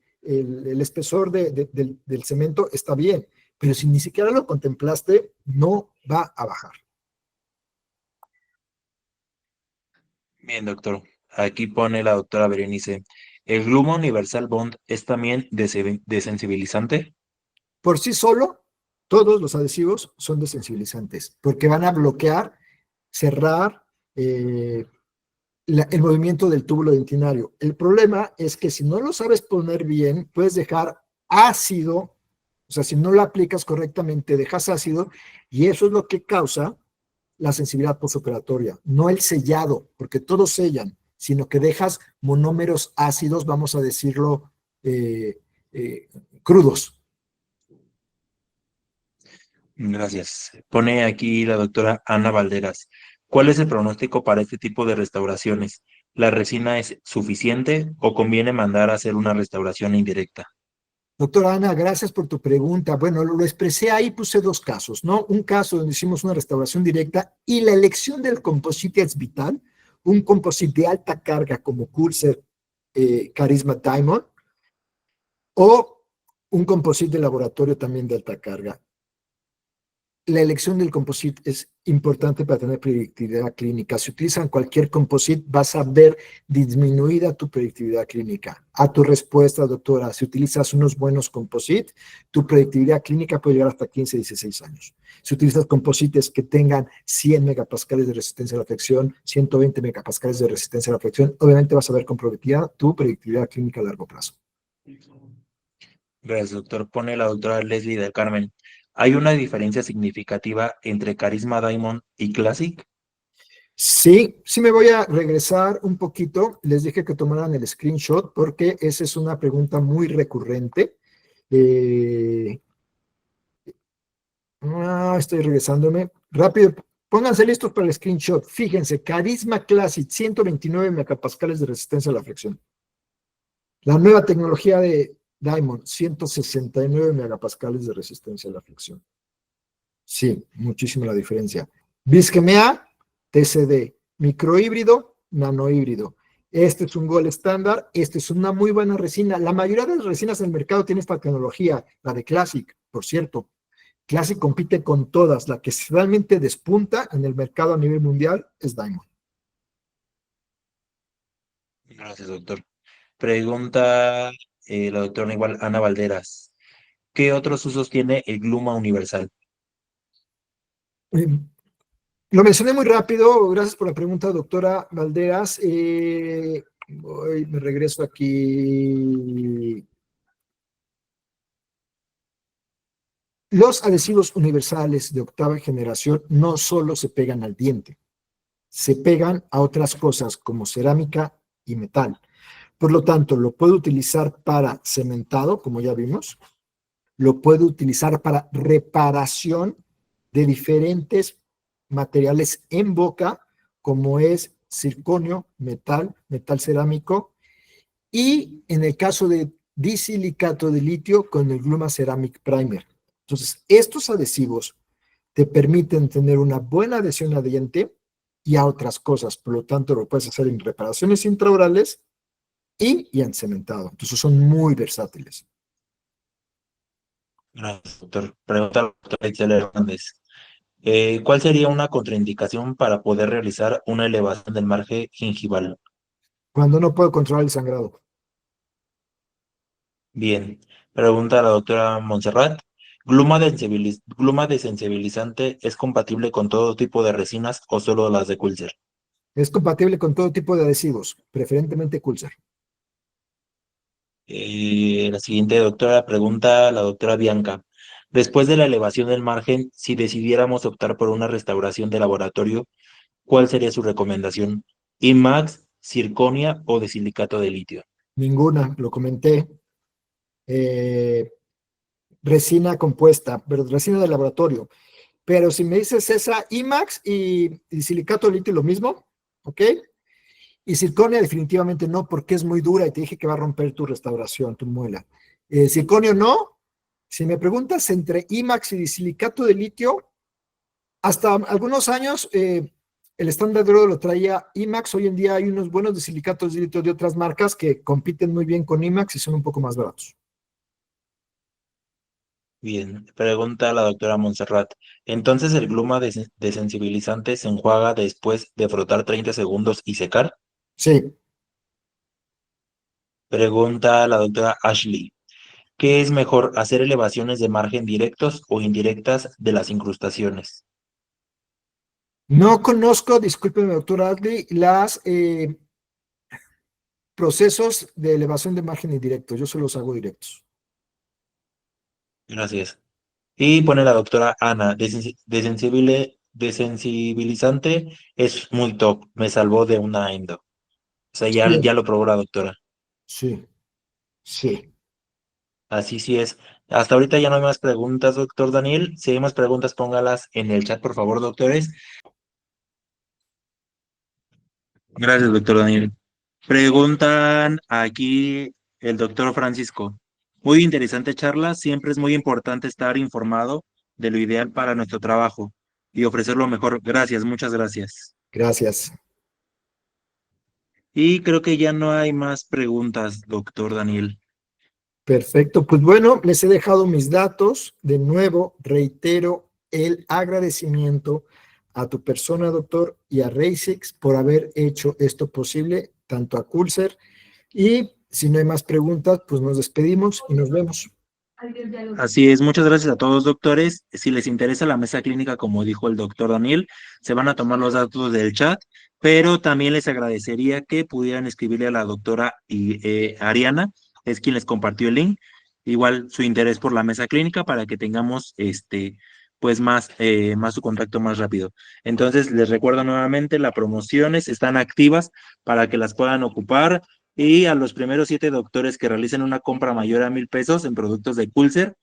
espesor del cemento, está bien. Pero si ni siquiera lo contemplaste, no va a bajar. Bien, doctor. Aquí pone la doctora Berenice. ¿El Gluma Universal Bond es también desensibilizante? Por sí solo, todos los adhesivos son desensibilizantes, porque van a bloquear, cerrar el movimiento del túbulo dentinario. El problema es que si no lo sabes poner bien, puedes dejar ácido. O sea, si no lo aplicas correctamente, dejas ácido y eso es lo que causa la sensibilidad postoperatoria, no el sellado, porque todos sellan, sino que dejas monómeros ácidos, vamos a decirlo, crudos. Gracias. Pone aquí la doctora Ana Valderas. ¿Cuál es el pronóstico para este tipo de restauraciones? ¿La resina es suficiente o conviene mandar a hacer una restauración indirecta? Doctora Ana, gracias por tu pregunta. Bueno, lo expresé ahí, puse 2 casos, ¿no? Un caso donde hicimos una restauración directa y la elección del composite es vital. Un composite de alta carga como Coolcer Charisma Diamond o Un composite de laboratorio también de alta carga. La elección del composite es importante para tener predictividad clínica. Si utilizan cualquier composite, vas a ver disminuida tu predictividad clínica. A tu respuesta, doctora, si utilizas unos buenos composites, tu predictividad clínica puede llegar hasta 15, 16 años. Si utilizas composites que tengan 100 megapascales de resistencia a la fricción, 120 megapascales de resistencia a la fricción, obviamente vas a ver comprometida tu predictividad clínica a largo plazo. Gracias, doctor. Pone la doctora Leslie del Carmen. ¿Hay una diferencia significativa entre Carisma Diamond y Classic? Sí, sí me voy a regresar un poquito. Les dije que tomaran el screenshot porque esa es una pregunta muy recurrente. Estoy regresándome. Rápido, pónganse listos para el screenshot. Fíjense, Carisma Classic, 129 megapascales de resistencia a la fricción. La nueva tecnología de Diamond, 169 megapascales de resistencia a la fricción. Sí, muchísima la diferencia. Bisquemea, TCD, microhíbrido, nanohíbrido. Este es un gold estándar, este es una muy buena resina. La mayoría de las resinas del mercado tiene esta tecnología, la de Classic, por cierto. Classic compite con todas. La que realmente despunta en el mercado a nivel mundial es Diamond. Gracias, doctor. Pregunta la doctora igual Ana Valderas. ¿Qué otros usos tiene el Gluma universal? Eh, Lo mencioné muy rápido, gracias por la pregunta, doctora Valderas. Me regreso aquí. Los adhesivos universales de octava generación no solo se pegan al diente, se pegan a otras cosas como cerámica y metal. Por lo tanto, lo puedo utilizar para cementado, como ya vimos, lo puedo utilizar para reparación de diferentes materiales en boca, como es circonio, metal cerámico, y en el caso de disilicato de litio con el Gluma Ceramic Primer. Entonces, estos adhesivos te permiten tener una buena adhesión a diente y a otras cosas. Por lo tanto, lo puedes hacer en reparaciones intraorales y en cementado. Entonces, son muy versátiles. Gracias, doctor. Pregunta la doctora Itzel Hernández. ¿Cuál sería una contraindicación para poder realizar una elevación del margen gingival? Cuando no puedo controlar el sangrado. Bien. Pregunta la doctora Montserrat. ¿Gluma desensibilizante es compatible con todo tipo de resinas o solo las de Culser? Es compatible con todo tipo de adhesivos, preferentemente Culser. La siguiente doctora pregunta la doctora Bianca. Después de la elevación del margen, si decidiéramos optar por una restauración de laboratorio, ¿cuál sería su recomendación? ¿IMAX, circonia o de silicato de litio? Ninguna, lo comenté. Resina compuesta, pero resina de laboratorio. Pero si me dices esa, IMAX y silicato de litio, lo mismo, ¿ok? Y circonia definitivamente no, porque es muy dura y te dije que va a romper tu restauración, tu muela. Circonio no. Si me preguntas entre IMAX y silicato de litio, hasta algunos años el estándar de oro lo traía IMAX. Hoy en día hay unos buenos de silicatos de litio de otras marcas que compiten muy bien con IMAX y son un poco más baratos. Bien, pregunta la doctora Montserrat. Entonces, ¿el gluma desensibilizante se enjuaga después de frotar 30 segundos y secar? Sí, Pregunta la doctora Ashley. ¿Qué es mejor, hacer elevaciones de margen directos o indirectas de las incrustaciones? no conozco, discúlpeme, doctora Adley, las procesos de elevación de margen indirectos. Yo solo los hago directos. Gracias. Y pone la doctora Ana, desensibilizante es muy top, me salvó de una endo. O sea, ya Sí, lo probó la doctora. sí, sí. Así sí es. Hasta ahorita ya no hay más preguntas, doctor Daniel. Si hay más preguntas, póngalas en el chat, por favor, doctores. Gracias, doctor Daniel. Preguntan aquí el doctor Francisco. Muy interesante charla. Siempre es muy importante estar informado de lo ideal para nuestro trabajo y ofrecer lo mejor. Gracias, muchas gracias. Gracias. Y creo que ya no hay más preguntas, doctor Daniel. Perfecto, pues bueno, les he dejado mis datos. De nuevo, reitero el agradecimiento a tu persona, doctor, y a Reisix por haber hecho esto posible, tanto a Culser. Y si no hay más preguntas, pues nos despedimos y nos vemos. Así es, muchas gracias a todos, doctores. Si les interesa la mesa clínica, como dijo el doctor Daniel, se van a tomar los datos del chat, pero también les agradecería que pudieran escribirle a la doctora Ariana, es quien les compartió el link, igual su interés por la mesa clínica para que tengamos pues más su contacto más rápido. Entonces, les recuerdo nuevamente, las promociones están activas para que las puedan ocupar. Y a los primeros 7 doctores que realicen una compra mayor a 1,000 pesos en productos de Culser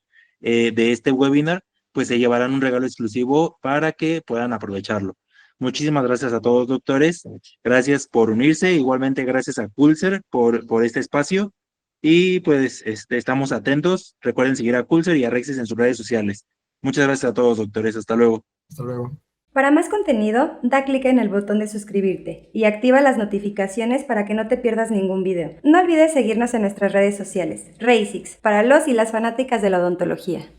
de este webinar, pues se llevarán un regalo exclusivo para que puedan aprovecharlo. Muchísimas gracias a todos, doctores. Gracias por unirse. Igualmente, gracias a Culser por este espacio. Y pues estamos atentos. Recuerden seguir a Culser y a Rexis en sus redes sociales. Muchas gracias a todos, doctores. Hasta luego. Hasta luego. Para más contenido, da clic en el botón de suscribirte y activa las notificaciones para que no te pierdas ningún video. No olvides seguirnos en nuestras redes sociales. Reisix, para los y las fanáticas de la odontología.